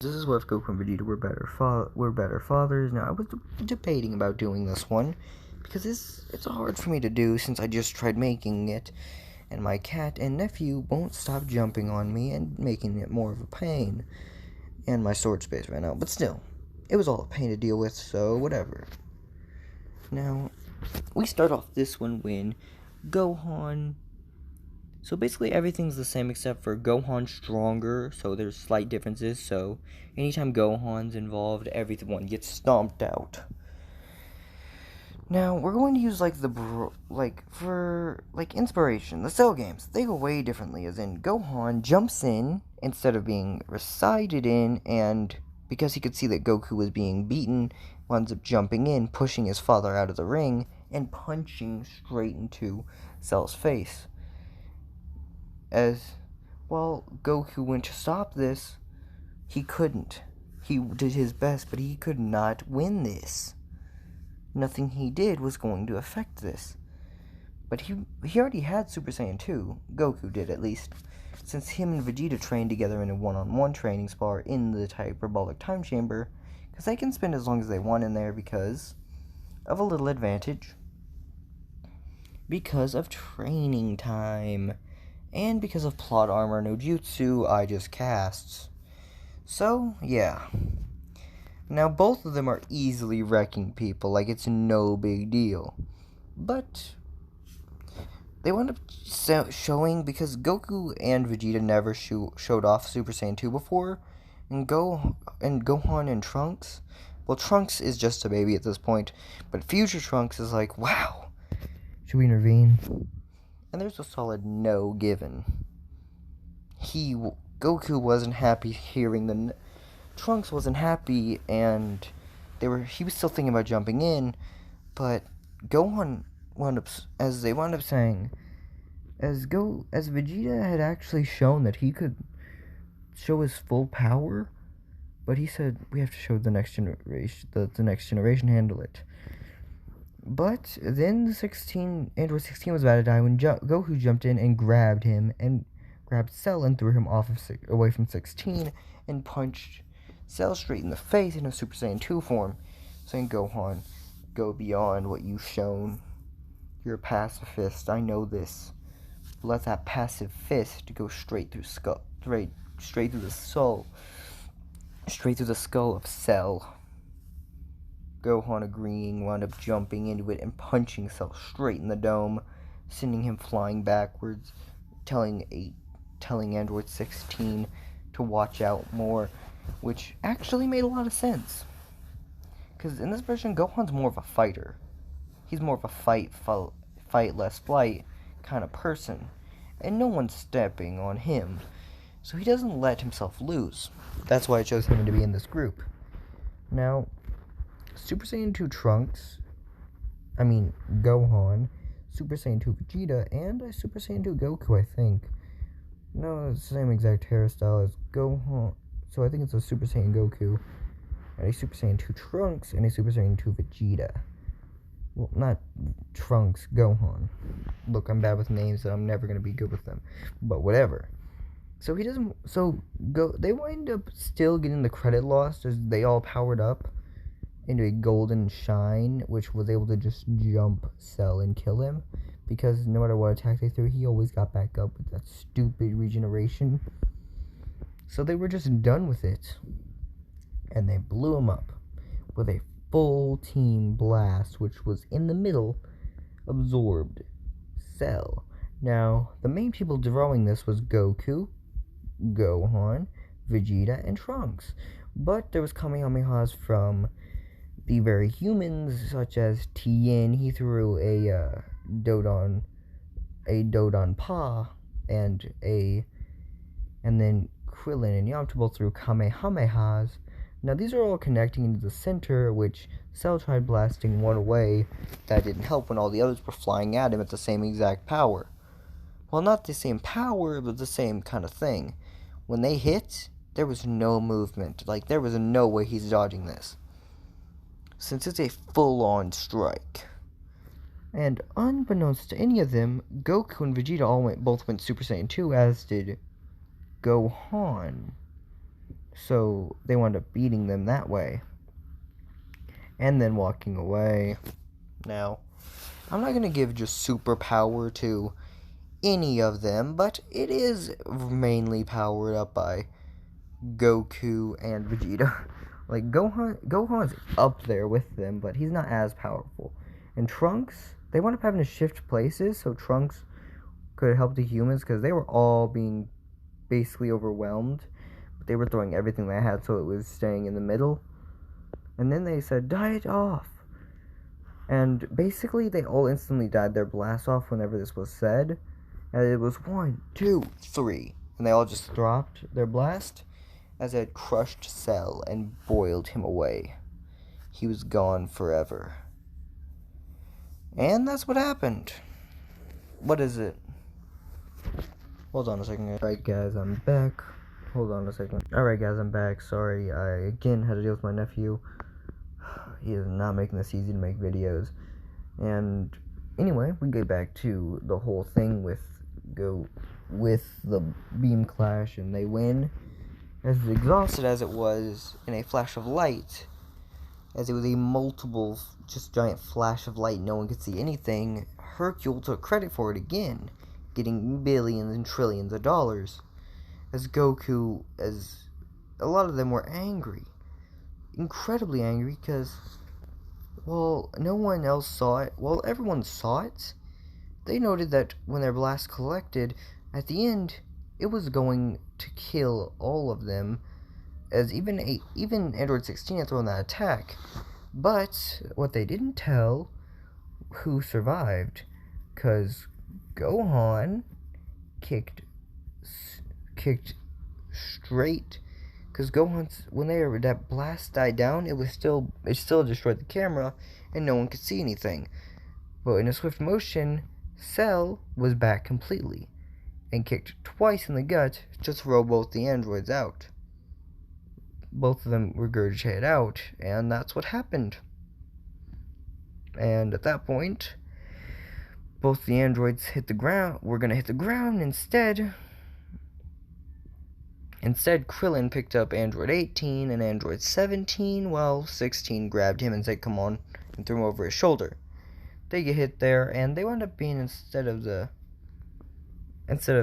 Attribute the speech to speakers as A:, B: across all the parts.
A: This is what if Goku and Vegeta were better fathers. Now I was debating about doing this one because it's hard for me to do since I just tried making it, and my cat and nephew won't stop jumping on me and making it more of a pain. And my storage space ran out, but still, it was all a pain to deal with. So whatever. Now we start off this one when Gohan. So basically everything's the same except for Gohan's stronger, so there's slight differences. So anytime Gohan's involved, everyone gets stomped out. Now we're going to use for inspiration. The Cell games, they go way differently. As in Gohan jumps in instead of being recited in, and because he could see that Goku was being beaten, winds up jumping in, pushing his father out of the ring, and punching straight into Cell's face. As while Goku went to stop this, he couldn't. He did his best, but he could not win this. Nothing he did was going to affect this. But he already had Super Saiyan 2. Goku did, at least. Since him and Vegeta trained together in a one-on-one training spar in the hyperbolic time chamber, because they can spend as long as they want in there because of a little advantage. Because of training time. And because of plot armor no jutsu I just cast. So, yeah. Now, both of them are easily wrecking people, like it's no big deal. But they wound up showing, because Goku and Vegeta never showed off Super Saiyan 2 before, and Gohan and Trunks, well, Trunks is just a baby at this point, but future Trunks is like, wow, should we intervene? And there's a solid no given. Goku wasn't happy hearing Trunks wasn't happy, and he was still thinking about jumping in, but Gohan wound up saying, as Vegeta had actually shown that he could show his full power, but he said we have to show the next generation handle it. But then Android 16 was about to die when Goku jumped in and grabbed him and grabbed Cell and threw him away from 16 and punched Cell straight in the face in a Super Saiyan 2 form, saying, Gohan, go beyond what you've shown. You're a pacifist, I know this. Let that passive fist go straight through the skull of Cell. Gohan agreeing, wound up jumping into it and punching Cell straight in the dome, sending him flying backwards, telling Android 16 to watch out more, which actually made a lot of sense. Because in this version, Gohan's more of a fighter. He's more of a fight less flight kind of person, and no one's stepping on him, so he doesn't let himself lose. That's why I chose him to be in this group. Now, Super Saiyan 2 Gohan, Super Saiyan 2 Vegeta, and a Super Saiyan 2 Goku, I think. No, it's the same exact hairstyle as Gohan, so I think it's a Super Saiyan Goku, and a Super Saiyan 2 Trunks, and a Super Saiyan 2 Vegeta. Well, not Trunks, Gohan. Look, I'm bad with names, so I'm never going to be good with them, but whatever. So they wind up still getting the credit lost as they all powered up into a golden shine, which was able to just jump Cell and kill him, because no matter what attack they threw, he always got back up with that stupid regeneration. So they were just done with it, and they blew him up with a full team blast, which was in the middle, absorbed Cell. Now, the main people drawing this was Goku, Gohan, Vegeta, and Trunks, but there was Kamehamehas from the very humans, such as Tien. He threw a Dodon Pa, and then Krillin and Yamcha threw Kamehamehas. Now these are all connecting into the center, which Cell tried blasting one away. That didn't help when all the others were flying at him at the same exact power. Well, not the same power, but the same kind of thing. When they hit, there was no movement. Like, there was no way he's dodging this, since it's a full-on strike. And unbeknownst to any of them, Goku and Vegeta both went Super Saiyan 2, as did Gohan. So they wound up beating them that way. And then walking away. Now, I'm not going to give just superpower to any of them, but it is mainly powered up by Goku and Vegeta. Like, Gohan's up there with them, but he's not as powerful. And Trunks, they wound up having to shift places, so Trunks could help the humans, because they were all being basically overwhelmed. But they were throwing everything they had, so it was staying in the middle. And then they said, die it off. And basically, they all instantly died their blast off whenever this was said. And it was 1, 2, 3. And they all just dropped their blast as it crushed Cell and boiled him away. He was gone forever. And that's what happened. What is it? Hold on a second. Alright guys, I'm back. Hold on a second. Alright guys, I'm back. Sorry, I again had to deal with my nephew. He is not making this easy to make videos. And anyway, we get back to the whole thing with the beam clash, and they win. As exhausted as it was in a flash of light, as it was a multiple, just giant flash of light, no one could see anything, Hercule took credit for it again, getting billions and trillions of dollars. As Goku, as a lot of them were angry. Incredibly angry, because, well, no one else saw it. Well, everyone saw it. They noted that when their blast collected, at the end, it was going to kill all of them, as even Android 16 had thrown that attack. But what they didn't tell who survived, because Gohan kicked straight, because Gohan's, when that blast died down, it still destroyed the camera and no one could see anything. But in a swift motion, Cell was back completely and kicked twice in the gut to throw both the androids out. Both of them regurgitated out, and that's what happened. And at that point, both the androids were gonna hit the ground instead. Instead, Krillin picked up Android 18 and Android 17, while 16 grabbed him and said, come on, and threw him over his shoulder. They get hit there, and they wound up being, instead of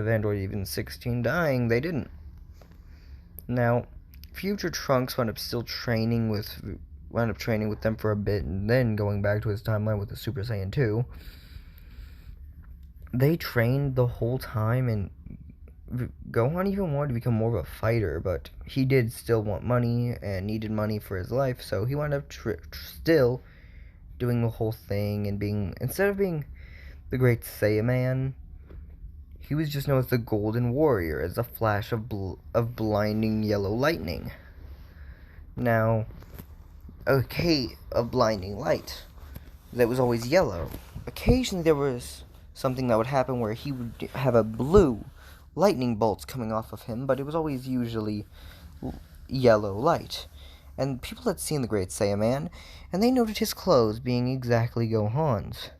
A: Android even 16 dying, they didn't. Now, future Trunks wound up training with them for a bit, and then going back to his timeline with the Super Saiyan 2. They trained the whole time, and Gohan even wanted to become more of a fighter, but he did still want money and needed money for his life, so he wound up still doing the whole thing and instead of being the Great Saiyaman, he was just known as the Golden Warrior, as a flash of blinding yellow lightning. Now, of blinding light that was always yellow. Occasionally there was something that would happen where he would have a blue lightning bolts coming off of him, but it was always usually yellow light. And people had seen the Great Saiyaman, and they noted his clothes being exactly Gohan's.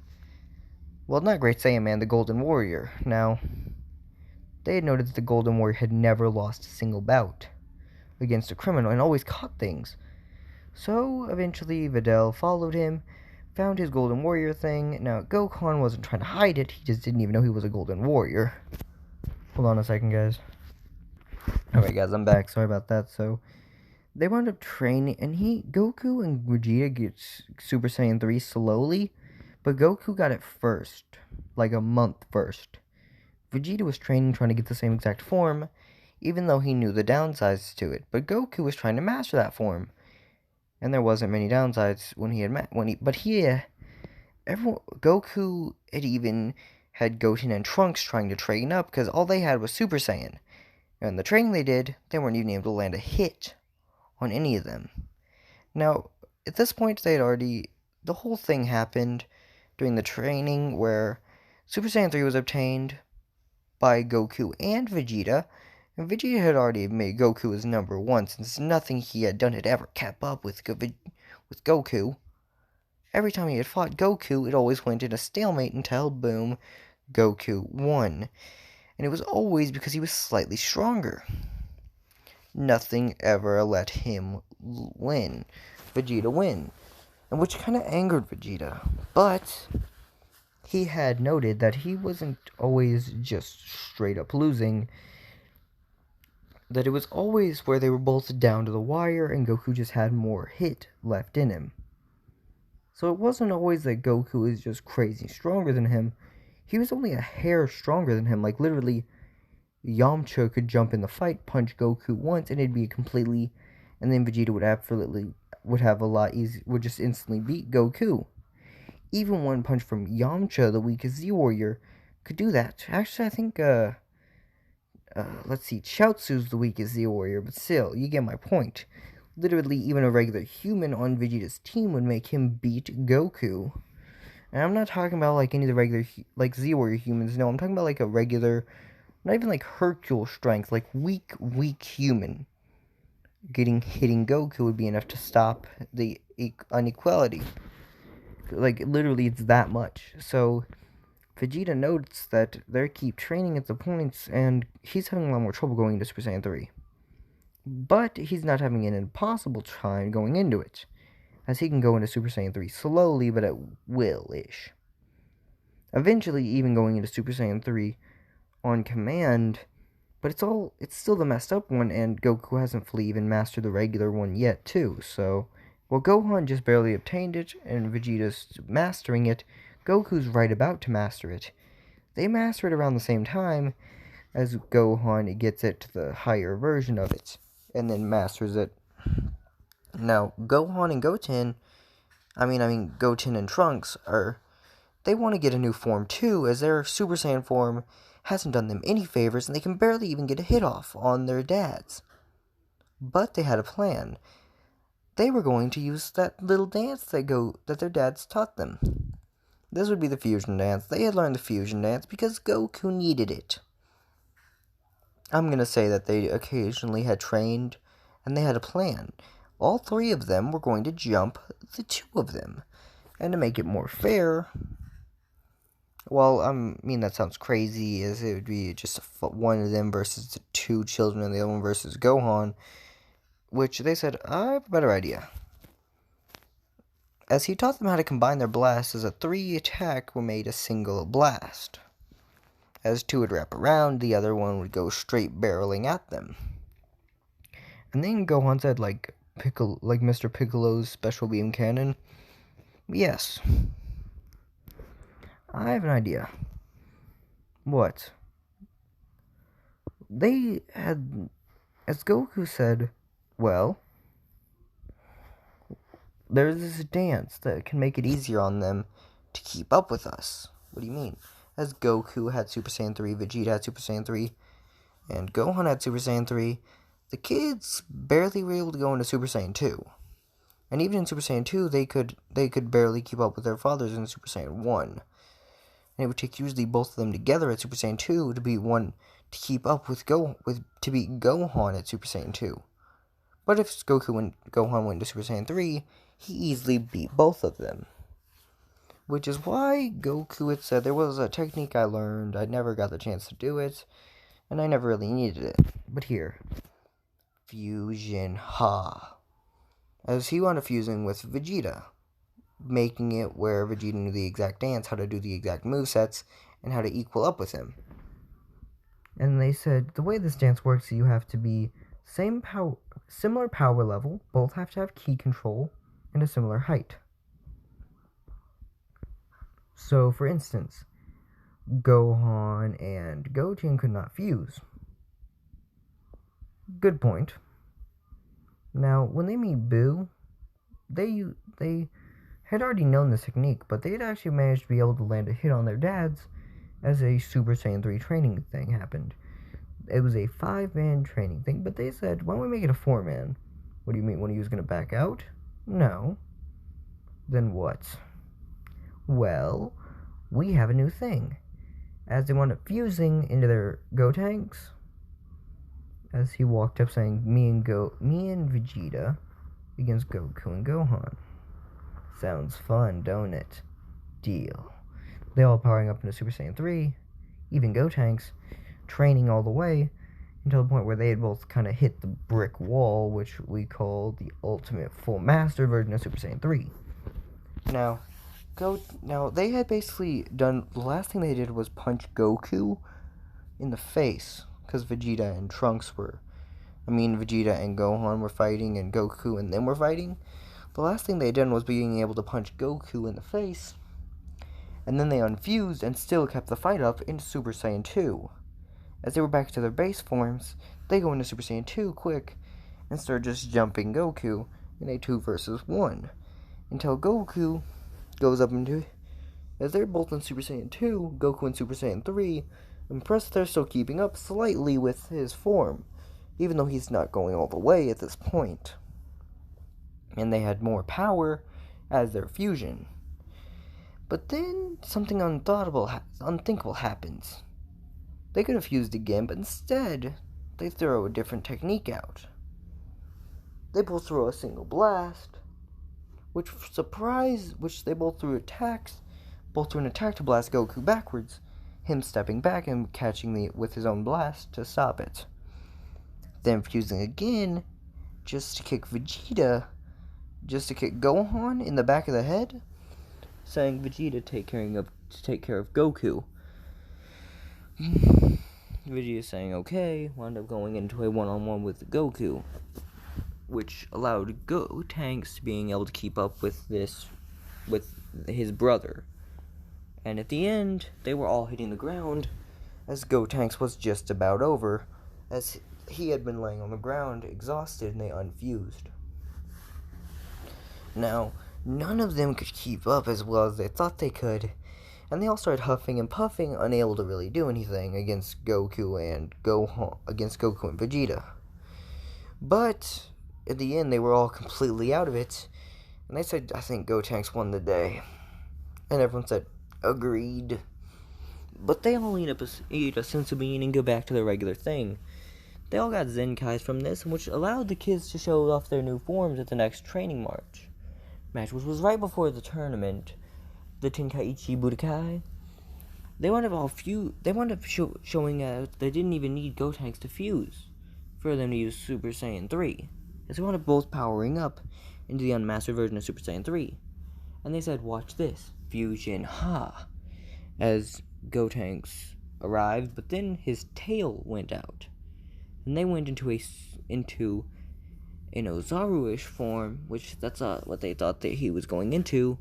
A: Well, not Great Saiyaman, the Golden Warrior. Now, they had noted that the Golden Warrior had never lost a single bout against a criminal and always caught things. So, eventually, Videl followed him, found his Golden Warrior thing. Now, Gohan wasn't trying to hide it, he just didn't even know he was a Golden Warrior. Hold on a second, guys. Alright, guys, I'm back. Sorry about that. So, they wound up training, and Goku and Vegeta get Super Saiyan 3 slowly, but Goku got it first, like a month first. Vegeta was trying to get the same exact form, even though he knew the downsides to it, but Goku was trying to master that form, and there wasn't many downsides Goku had even had Goten and Trunks trying to train up, because all they had was Super Saiyan, and the training they did, they weren't even able to land a hit on any of them. Now, at this point, the whole thing happened during the training where Super Saiyan 3 was obtained by Goku and Vegeta, and Vegeta had already made Goku his number one, since nothing he had done had ever kept up with Goku. Every time he had fought Goku, it always went in a stalemate until, boom, Goku won. And it was always because he was slightly stronger. nothing ever let him Vegeta win, and which kind of angered Vegeta. But he had noted that he wasn't always just straight up losing, that it was always where they were both down to the wire and Goku just had more hit left in him. So it wasn't always that Goku is just crazy stronger than him. He was only a hair stronger than him. Like, literally, Yamcha could jump in the fight, punch Goku once, and it'd be completely... And then Vegeta would just instantly beat Goku. Even one punch from Yamcha, the weakest Z-Warrior, could do that. Actually, I think, let's see, Chaozu's the weakest Z-Warrior, but still, you get my point. Literally, even a regular human on Vegeta's team would make him beat Goku. And I'm not talking about, like, any of the regular, like, Z-Warrior humans. No, I'm talking about, like, a regular, not even, like, Hercule strength, like, weak human. Hitting Goku would be enough to stop the inequality. Like, literally, it's that much. So, Vegeta notes that they keep training at the points, and he's having a lot more trouble going into Super Saiyan 3. But he's not having an impossible time going into it, as he can go into Super Saiyan 3 slowly, but at will-ish. Eventually, even going into Super Saiyan 3 on command, but it's still the messed up one, and Goku hasn't fully even mastered the regular one yet, too, so... While Gohan just barely obtained it, and Vegeta's mastering it, Goku's right about to master it. They master it around the same time as Gohan gets it to the higher version of it, and then masters it. Now, Gohan and Goten and Trunks they want to get a new form too, as their Super Saiyan form hasn't done them any favors, and they can barely even get a hit off on their dads. But they had a plan. They were going to use that little dance that their dads taught them. This would be the fusion dance. They had learned the fusion dance because Goku needed it. I'm going to say that they occasionally had trained, and they had a plan. All three of them were going to jump the two of them. And to make it more fair, well, that sounds crazy, as it would be just one of them versus the two children, and the other one versus Gohan, which they said, I have a better idea. As he taught them how to combine their blasts as a 3 attack were made a single blast. As two would wrap around, the other one would go straight barreling at them. And then Gohan said, like Mr. Piccolo's special beam cannon. Yes. I have an idea. What? They had, as Goku said, well, there's this dance that can make it easier on them to keep up with us. What do you mean? As Goku had Super Saiyan 3, Vegeta had Super Saiyan 3, and Gohan had Super Saiyan 3, the kids barely were able to go into Super Saiyan 2. And even in Super Saiyan 2, they could barely keep up with their fathers in Super Saiyan 1. And it would take usually both of them together at Super Saiyan 2 to be one to keep up with to beat Gohan at Super Saiyan 2. But if Goku and Gohan went to Super Saiyan 3, he easily beat both of them. Which is why Goku had said there was a technique I learned, I never got the chance to do it, and I never really needed it. But here, Fusion Ha. As he wound up fusing with Vegeta, making it where Vegeta knew the exact dance, how to do the exact movesets, and how to equal up with him. And they said, the way this dance works, you have to be similar power level, both have to have ki control, and a similar height. So, for instance, Gohan and Goten could not fuse. Good point. Now, when they meet Boo, they had already known this technique, but they had actually managed to be able to land a hit on their dads as a Super Saiyan 3 training thing happened. It was a 5-man training thing, but they said, why don't we make it a 4-man? What do you mean, one of you is going to back out? No. Then what? Well, we have a new thing. As they wound up fusing into their Gotenks, as he walked up saying, me and Vegeta against Goku and Gohan. Sounds fun, don't it? Deal. They all powering up into Super Saiyan 3, even Gotenks, training all the way, until the point where they had both kind of hit the brick wall, which we call the ultimate full master version of Super Saiyan 3. Now, they had basically done, the last thing they did was punch Goku in the face, because Vegeta and Gohan were fighting, and Goku and them were fighting. The last thing they did was being able to punch Goku in the face, and then they unfused and still kept the fight up into Super Saiyan 2. As they were back to their base forms, they go into Super Saiyan 2 quick and start just jumping Goku in a 2 versus 1. Until Goku goes up into... As they're both in Super Saiyan 2, Goku in Super Saiyan 3, impressed they're still keeping up slightly with his form, even though he's not going all the way at this point. And they had more power as their fusion. But then something unthinkable happens. They could have fused again, but instead, they throw a different technique out. They both throw a single blast, which they both threw an attack to blast Goku backwards, him stepping back and catching with his own blast to stop it. Then fusing again, just to kick Gohan in the back of the head, saying Vegeta take care of Goku. Vegeta saying okay, wound up going into a one-on-one with Goku, which allowed Gotenks being able to keep up with his brother. And at the end, they were all hitting the ground, as Gotenks was just about over, as he had been laying on the ground, exhausted, and they unfused. Now, none of them could keep up as well as they thought they could, and they all started huffing and puffing, unable to really do anything against Goku and Vegeta. But at the end, they were all completely out of it, and they said, I think Gotenks won the day. And everyone said, agreed. But they all eat a sensu bean and go back to their regular thing. They all got Zenkais from this, which allowed the kids to show off their new forms at the next training match, which was right before the tournament, the Tenkaichi Budokai. They wound up showing out they didn't even need Gotenks to fuse for them to use Super Saiyan 3, as they wound up both powering up into the unmastered version of Super Saiyan 3. And they said, watch this, fusion, ha, as Gotenks arrived, but then his tail went out, and they went into an Ozaru-ish form, which that's not what they thought that he was going into,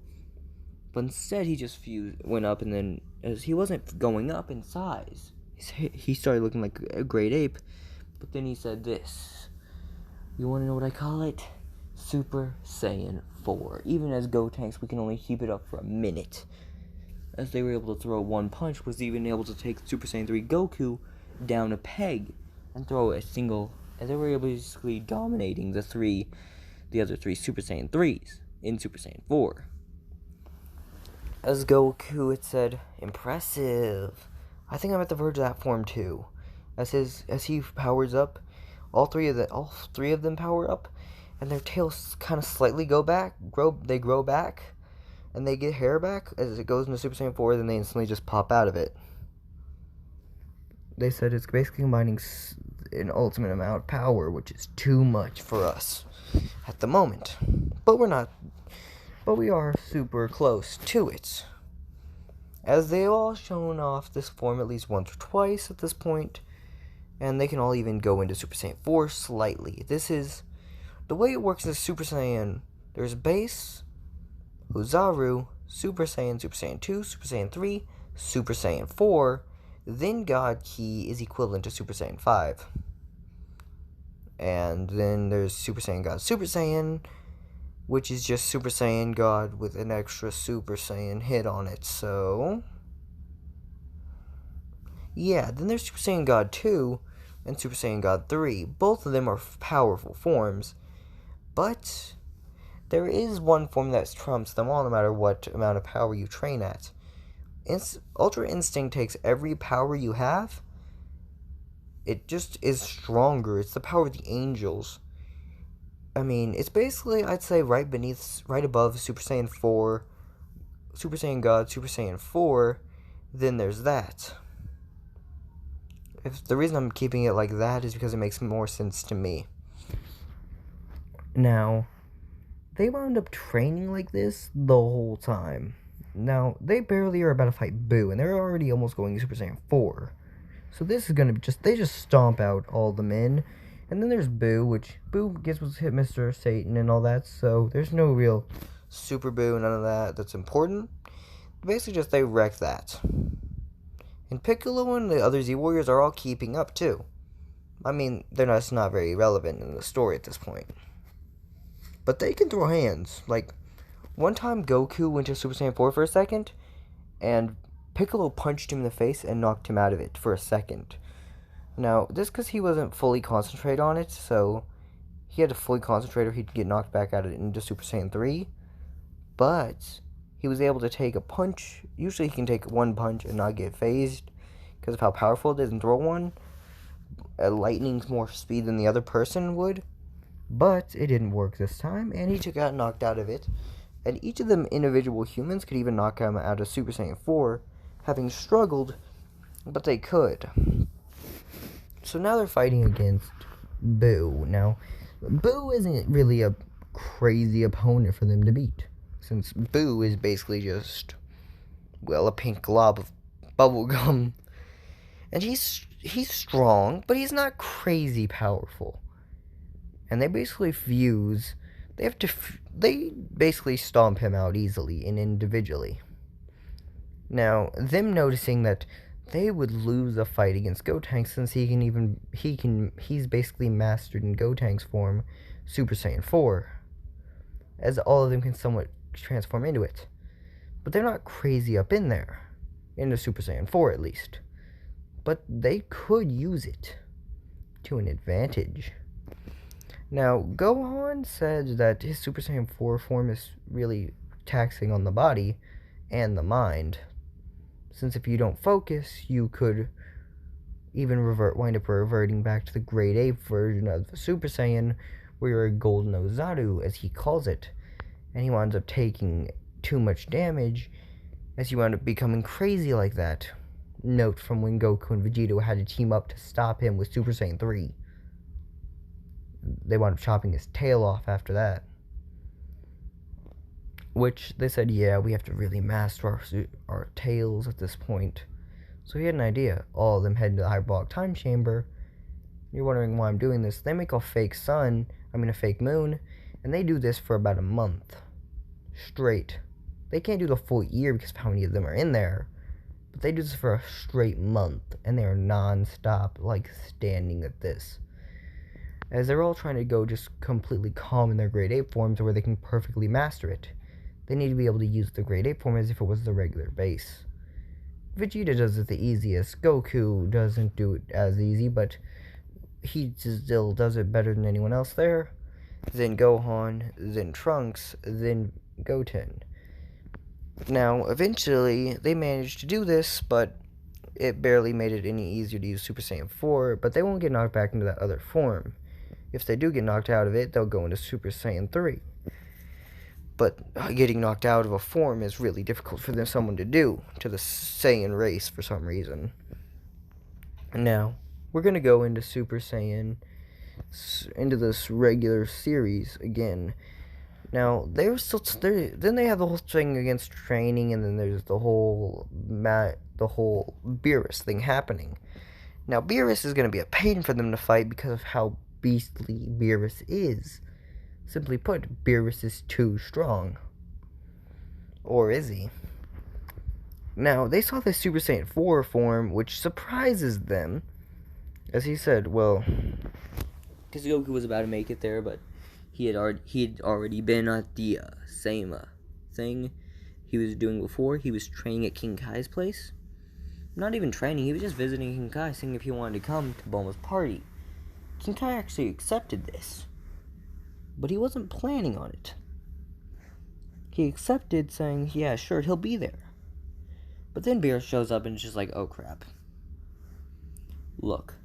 A: but instead he just went up, and then as he wasn't going up in size, he started looking like a great ape. But then he said this, you want to know what I call it? Super Saiyan 4. Even as Gotenks, we can only keep it up for a minute, as they were able to throw one punch, was even able to take Super Saiyan 3 Goku down a peg and throw a single, as they were basically dominating the other three Super Saiyan 3s in Super Saiyan 4. As Goku, it said, impressive. I think I'm at the verge of that form too. As he powers up, all three of them power up, and their tails kind of slightly grow back, and they get hair back as it goes into Super Saiyan 4, then they instantly just pop out of it. They said it's basically combining an ultimate amount of power, which is too much for us at the moment. But we are super close to it, as they all shown off this form at least once or twice at this point, and they can all even go into Super Saiyan 4 slightly. This is the way it works. Is Super Saiyan, there's base, Ozaru, Super Saiyan 2, Super Saiyan 3, Super Saiyan 4, then God Ki is equivalent to Super Saiyan 5. And then there's Super Saiyan God Super Saiyan, which is just Super Saiyan God with an extra Super Saiyan hit on it. So, yeah, then there's Super Saiyan God 2 and Super Saiyan God 3. Both of them are powerful forms, but there is one form that trumps them all no matter what amount of power you train at. Ultra Instinct takes every power you have. It just is stronger. It's the power of the angels. I mean, it's basically, I'd say, right above Super Saiyan 4, Super Saiyan God, Super Saiyan 4, then there's that. If the reason I'm keeping it like that is because it makes more sense to me. Now, they wound up training like this the whole time. Now, they barely are about to fight Boo, and they're already almost going Super Saiyan 4. So this is gonna be they just stomp out all the men. And then there's Boo, which Boo gets was hit Mr. Satan and all that, so there's no real Super Boo, none of that that's important. Basically just they wreck that. And Piccolo and the other Z Warriors are all keeping up too. I mean, it's not very relevant in the story at this point. But they can throw hands. Like, one time Goku went to Super Saiyan 4 for a second, and Piccolo punched him in the face and knocked him out of it for a second. Now, this because he wasn't fully concentrated on it, so he had to fully concentrate or he'd get knocked back out of it into Super Saiyan 3. But he was able to take a punch. Usually he can take one punch and not get phased because of how powerful it is and throw one. Lightning's more speed than the other person would. But it didn't work this time, and he got knocked out of it. And each of them individual humans could even knock him out of Super Saiyan 4, having struggled, but they could. So now they're fighting against Boo. Now, Boo isn't really a crazy opponent for them to beat, since Boo is basically just, well, a pink glob of bubblegum. And he's strong, but he's not crazy powerful. And they basically fuse. They basically stomp him out easily and individually. Now, them noticing that they would lose a fight against Gotenks since he's basically mastered in Gotenks form Super Saiyan 4, as all of them can somewhat transform into it. But they're not crazy up in there, into Super Saiyan 4 at least. But they could use it to an advantage. Now, Gohan said that his Super Saiyan 4 form is really taxing on the body and the mind, since if you don't focus, you could even wind up reverting back to the Grade 8 version of the Super Saiyan, where you're a Golden Ozaru, as he calls it, and he winds up taking too much damage, as he wound up becoming crazy like that. Note from when Goku and Vegeta had to team up to stop him with Super Saiyan 3. They wound up chopping his tail off after that. Which they said, yeah, we have to really master our tails at this point. So he had an idea. All of them head into the hyperbolic time chamber. You're wondering why I'm doing this. They make a fake fake moon, and they do this for about a month straight. They can't do the full year because of how many of them are in there, but they do this for a straight month, and they are non-stop, like, standing at this. As they're all trying to go just completely calm in their Grade 8 forms where they can perfectly master it. They need to be able to use the Grade 8 form as if it was the regular base. Vegeta does it the easiest. Goku doesn't do it as easy, but he still does it better than anyone else there. Then Gohan, then Trunks, then Goten. Now, eventually, they managed to do this, but it barely made it any easier to use Super Saiyan 4, but they won't get knocked back into that other form. If they do get knocked out of it, they'll go into Super Saiyan 3. But getting knocked out of a form is really difficult for someone to do, to the Saiyan race for some reason. Now, we're going to go into Super Saiyan, into this regular series again. Now, then they have the whole thing against training, and then there's the whole Beerus thing happening. Now, Beerus is going to be a pain for them to fight because of how beastly Beerus is. Simply put, Beerus is too strong. Or is he? Now, they saw the Super Saiyan 4 form, which surprises them. As he said, well, because Goku was about to make it there, but he had already been at the same thing he was doing before. He was training at King Kai's place. Not even training, he was just visiting King Kai, seeing if he wanted to come to Bulma's party. King Kai actually accepted this, but he wasn't planning on it. He accepted, saying, yeah, sure, he'll be there. But then Beerus shows up and is just like, oh crap. Look,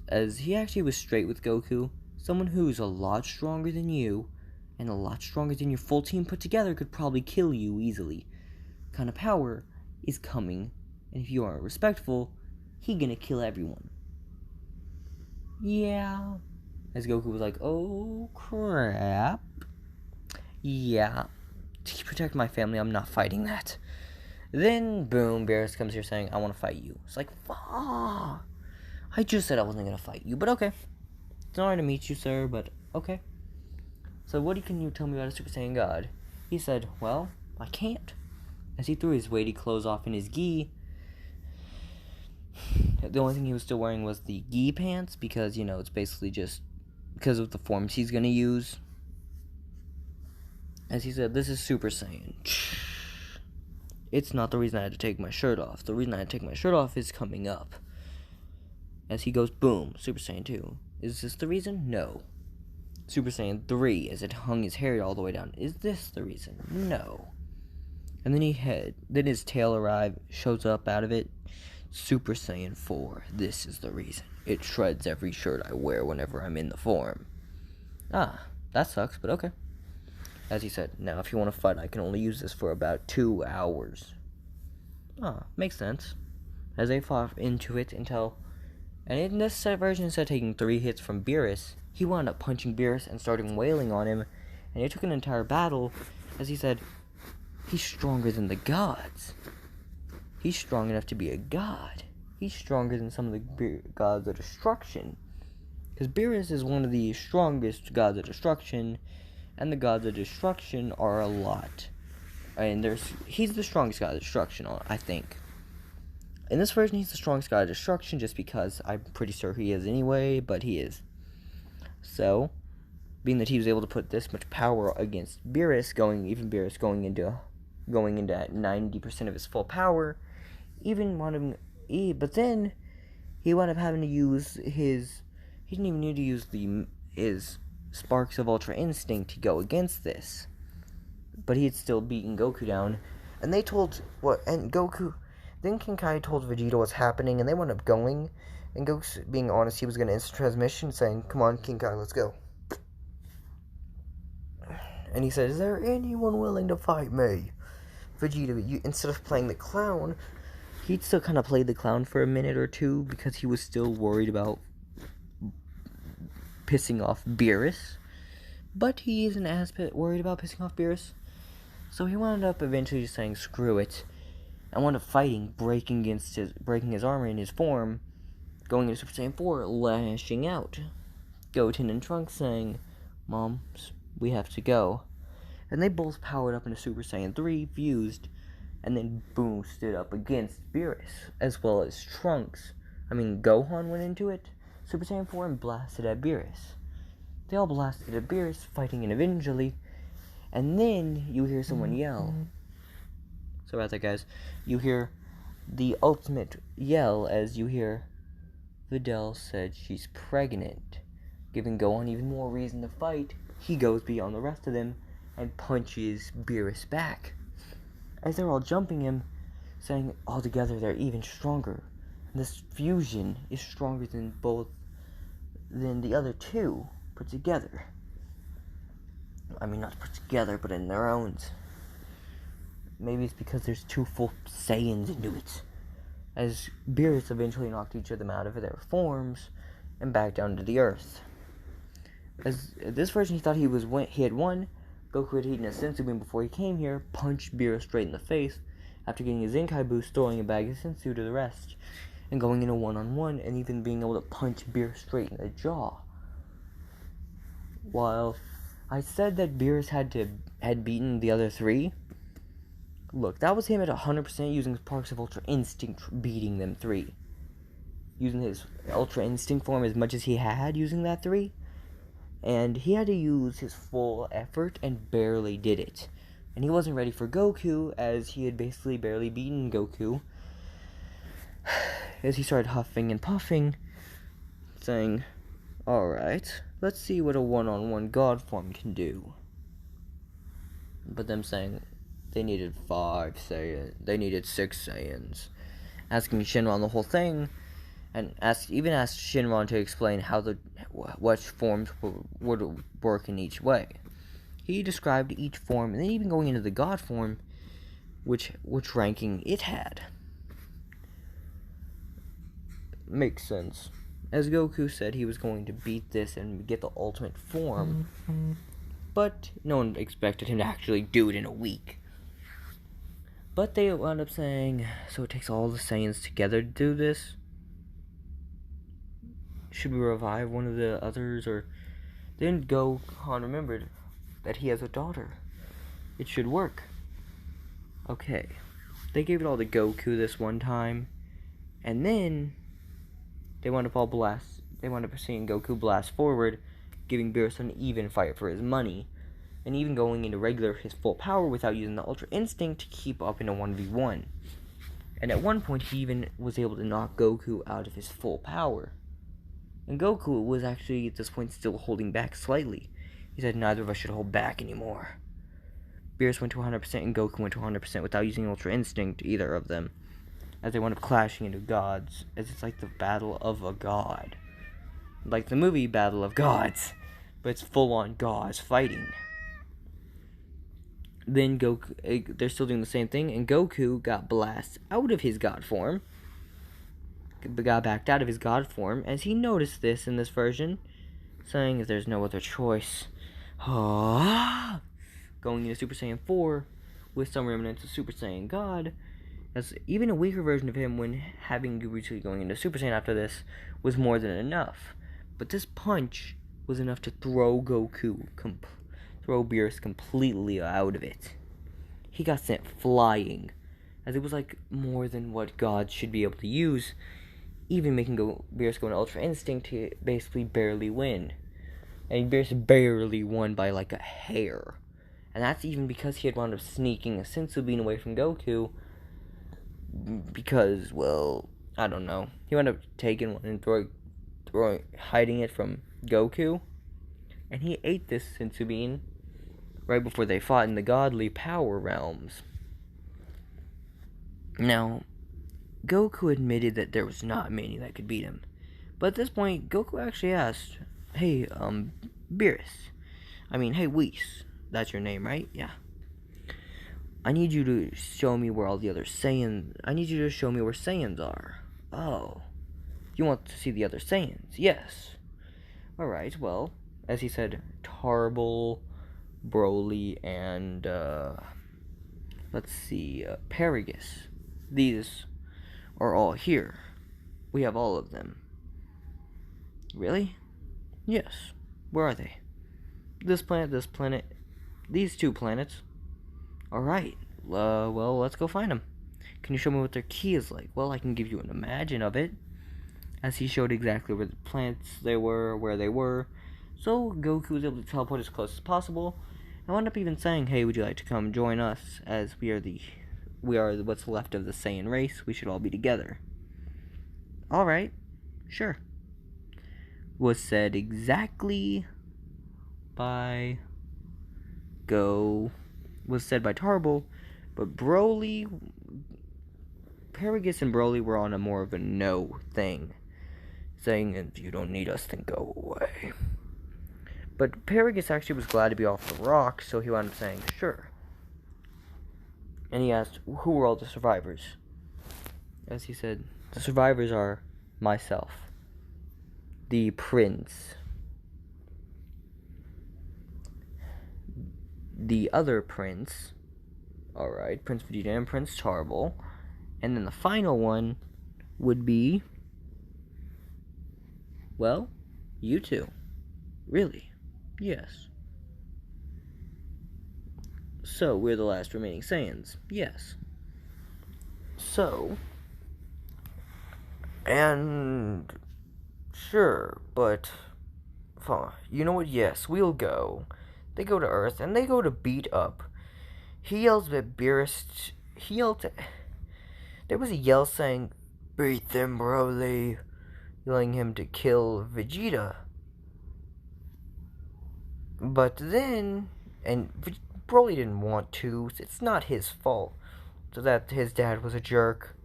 A: as he actually was straight with Goku, someone who's a lot stronger than you, and a lot stronger than your full team put together could probably kill you easily. Kind of power is coming, and if you aren't respectful, he gonna kill everyone.
B: Yeah. As Goku was like, oh crap. Yeah. To protect my family, I'm not fighting that. Then, boom, Beerus comes here saying, I want to fight you. It's like, fuck. I just said I wasn't going to fight you, but okay. It's an honor to meet you, sir, but okay. So what can you tell me about a Super Saiyan God? He said, well, I can't. As he threw his weighty clothes off in his gi, the only thing he was still wearing was the gi pants because, it's basically just because of the forms he's going to use. As he said, this is Super Saiyan. It's not the reason I had to take my shirt off. The reason I had to take my shirt off is coming up. As he goes, boom, Super Saiyan 2. Is this the reason? No. Super Saiyan 3, as it hung his hair all the way down. Is this the reason? No. And then his tail shows up out of it. Super Saiyan 4, this is the reason. It shreds every shirt I wear whenever I'm in the form. Ah, that sucks, but okay. As he said, now if you want to fight, I can only use this for about 2 hours. Ah, makes sense. As they fought into it until... And in this version, instead of taking 3 hits from Beerus, he wound up punching Beerus and starting wailing on him. And it took an entire battle. As he said, he's stronger than the gods. He's strong enough to be a god. He's stronger than some of the gods of destruction. Because Beerus is one of the strongest gods of destruction. And the gods of destruction are a lot. And he's the strongest god of destruction, I think. In this version, he's the strongest god of destruction just because I'm pretty sure he is anyway, but he is. So, being that he was able to put this much power against Beerus, going into at 90% of his full power, but then he wound up having to use he didn't even need to use his sparks of Ultra Instinct to go against this. But he had still beaten Goku down, and Goku... Then King Kai told Vegeta what's happening, and they wound up going. And Goku, being honest, he was going to instant transmission, saying, come on, King Kai, let's go. And he said, is there anyone willing to fight me? Vegeta, instead of playing the clown, he'd still kind of played the clown for a minute or two, because he was still worried about pissing off Beerus. But he isn't as worried about pissing off Beerus. So he wound up eventually just saying, screw it. I wound up fighting, breaking his armor in his form, going into Super Saiyan 4, lashing out. Goten and Trunks saying, Mom, we have to go. And they both powered up into Super Saiyan 3, fused, and then boom, stood up against Beerus, as well as Trunks. Gohan went into it, Super Saiyan 4, and blasted at Beerus. They all blasted at Beerus, fighting individually, and then you hear someone yell. So about that, guys, you hear the ultimate yell as you hear Videl said she's pregnant, giving Gohan even more reason to fight. He goes beyond the rest of them and punches Beerus back. As they're all jumping him, saying all together they're even stronger. And this fusion is stronger than the other two put together. Not put together, but in their own. Maybe it's because there's 2 full Saiyans into it. As Beerus eventually knocked each of them out of their forms and back down to the earth. As this version, he thought he had won. Goku had eaten a senzu bean before he came here, punched Beerus straight in the face after getting his Zenkai boost, throwing a bag of senzu to the rest, and going in a one-on-one, and even being able to punch Beerus straight in the jaw. While I said that Beerus had beaten the other 3, look, that was him at 100% using his Sparks of Ultra Instinct beating them 3. Using his Ultra Instinct form as much as he had using that 3. And he had to use his full effort and barely did it. And he wasn't ready for Goku, as he had basically barely beaten Goku. As he started huffing and puffing, saying, alright, let's see what a one-on-one God form can do. But them saying, they needed 5 Saiyans. They needed 6 Saiyans. Asking Shenron the whole thing, and asked Shenron to explain what forms would work in each way. He described each form, and then even going into the God form, which ranking it had. Makes sense. as Goku said he was going to beat this and get the ultimate form, but no one expected him to actually do it in a week. But they wound up saying, so it takes all the Saiyans together to do this? Should we revive one of the others? Or then Gohan remembered that he has a daughter. It should work. Okay. They gave it all to Goku this one time. And then they wound up seeing Goku blast forward, giving Beerus an even fight for his money, and even going into his full power without using the Ultra Instinct to keep up in a 1v1. And at one point he even was able to knock Goku out of his full power. And Goku was actually at this point still holding back slightly. He said neither of us should hold back anymore. Beerus went to 100% and Goku went to 100% without using Ultra Instinct, either of them, as they wound up clashing into gods, as it's like the battle of a god. Like the movie Battle of Gods, but it's full-on gods fighting. Then Goku, they're still doing the same thing, and Goku got blasted out of his god form, got backed out of his god form, as he noticed this in this version, saying if there's no other choice, going into Super Saiyan 4 with some remnants of Super Saiyan God, as even a weaker version of him when having recently going into Super Saiyan after this was more than enough. But this punch was enough to throw Beerus completely out of it. He got sent flying, as it was like more than what gods should be able to use, even making Beerus go into Ultra Instinct to basically barely win. And Beerus barely won by like a hair. And that's even because he had wound up sneaking a Senzu Bean away from Goku, because, well, I don't know. He wound up taking one and hiding it from Goku, and he ate this Senzu Bean right before they fought in the godly power realms. Now, Goku admitted that there was not many that could beat him, but at this point, Goku actually asked, hey, Beerus, hey, Whis, that's your name, right? Yeah. I need you to show me where all the other Saiyans... I need you to show me where Saiyans are. Oh. You want to see the other Saiyans? Yes. Alright, well, as he said, Tarble, Broly, and, Paragus. These are all here. We have all of them. Really? Yes. Where are they? This planet, these two planets. Alright, well, let's go find them. Can you show me what their key is like? Well, I can give you an imagine of it, as he showed exactly where the planets they were, where they were. So Goku was able to teleport as close as possible, and wound up even saying, hey, would you like to come join us, as we are what's left of the Saiyan race, we should all be together. Alright, sure. Was said exactly by was said by Tarble, but Paragus and Broly were on a more of a no thing, saying, if you don't need us, then go away. But Paragus actually was glad to be off the rock, so he wound up saying, sure. And he asked, who were all the survivors? As he said, the survivors are myself, the prince, the other prince, alright, Prince Vegeta and Prince Tarble, and then the final one would be, well, you two. Really? Yes. So, we're the last remaining Saiyans? Yes. So, and sure, but fine. You know what? Yes, we'll go. They go to Earth, and they go to beat up. He yells at Beerus. There was a yell saying, beat them, Broly, yelling him to kill Vegeta. But then, and Broly didn't want to. It's not his fault that his dad was a jerk.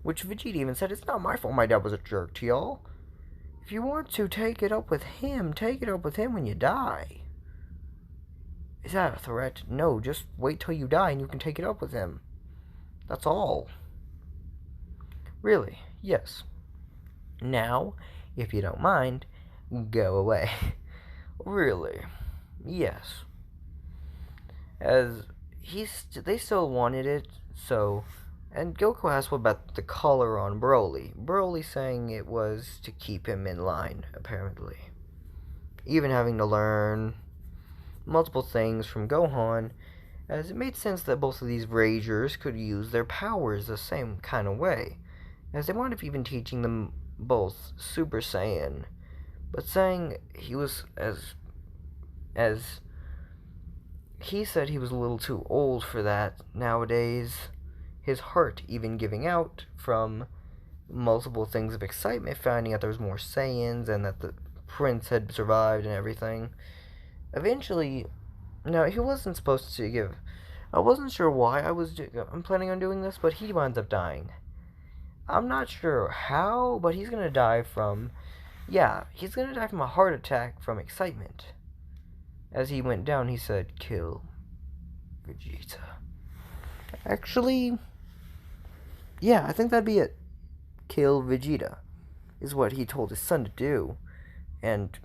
B: Which Vegeta even said, it's not my fault my dad was a jerk to y'all. If you want to take it up with him when you die. Is that a threat? No, just wait till you die and you can take it up with him. That's all. Really? Yes. Now,
A: if you don't mind, go away. Really? Yes. As they still wanted it, so. And Goku asked what about the collar on Broly. Broly saying it was to keep him in line, apparently. Even having to learn multiple things from Gohan, as it made sense that both of these Ragers could use their powers the same kind of way, as they wound up even teaching them both Super Saiyan, but saying he was as he said he was a little too old for that nowadays, his heart even giving out from multiple things of excitement, finding out there was more Saiyans and that the prince had survived and everything. Eventually, now he wasn't supposed to give. I wasn't sure why I'm planning on doing this, but he winds up dying. I'm not sure how, but he's gonna die from. Yeah, he's gonna die from a heart attack from excitement. As he went down, he said, "Kill Vegeta." Actually, yeah, I think that'd be it. Kill Vegeta is what he told his son to do, and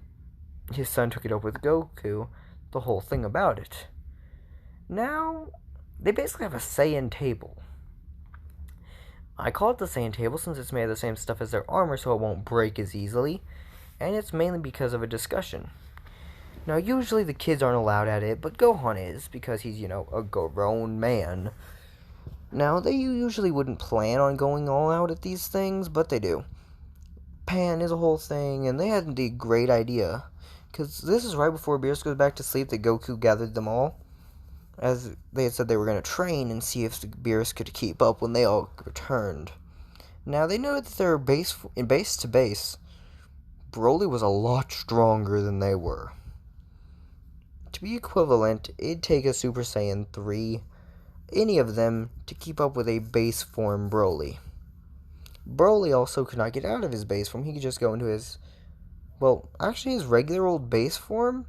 A: his son took it up with Goku, the whole thing about it. Now, they basically have a Saiyan table. I call it the Saiyan table since it's made of the same stuff as their armor so it won't break as easily, and it's mainly because of a discussion. Now, usually the kids aren't allowed at it, but Gohan is, because he's, a grown man. Now, they usually wouldn't plan on going all out at these things, but they do. Pan is a whole thing, and they had a great idea. Because this is right before Beerus goes back to sleep that Goku gathered them all. As they had said they were going to train and see if Beerus could keep up when they all returned. Now, they know that they're base to base. Broly was a lot stronger than they were. To be equivalent, it'd take a Super Saiyan 3, any of them, to keep up with a base form Broly. Broly also could not get out of his base form. He could just go into his... Well, actually his regular old base form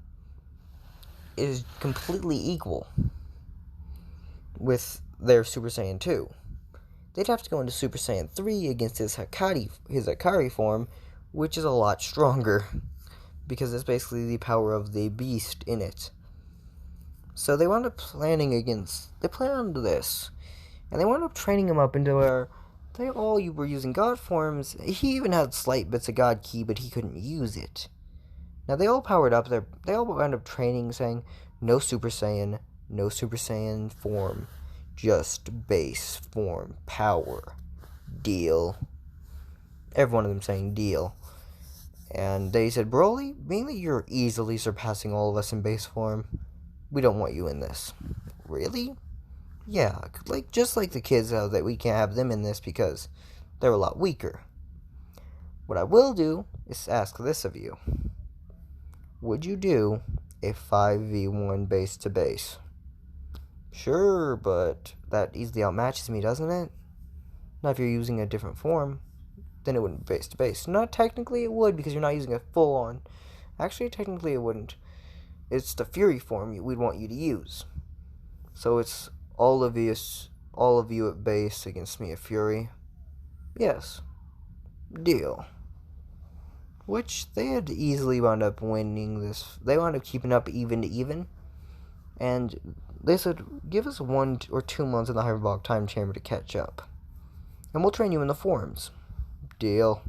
A: is completely equal with their Super Saiyan 2. They'd have to go into Super Saiyan 3 against his Hakari form, which is a lot stronger, because it's basically the power of the beast in it. So they wound up they planned this, and they wound up training him up into where they all were using God forms. He even had slight bits of God Ki, but he couldn't use it. Now they all powered up, they all wound up training, saying, no Super Saiyan form, just base form, power, deal. Every one of them saying deal. And they said, Broly, mainly you're easily surpassing all of us in base form. We don't want you in this. Really? Yeah, just like the kids, that we can't have them in this because they're a lot weaker. What I will do is ask this of you. Would you do a 5v1 base to base? Sure, but that easily outmatches me, doesn't it? Not if you're using a different form. Then it wouldn't be base to base. Not technically it would, because you're not using a full on. Actually, technically it wouldn't. It's the Fury form we'd want you to use. So it's all of you at base against me at Fury. Yes. Deal. Which they had easily wound up winning this. They wound up keeping up even to even. And they said, give us 1 or 2 months in the Hyperbolic Time Chamber to catch up. And we'll train you in the forms. Deal.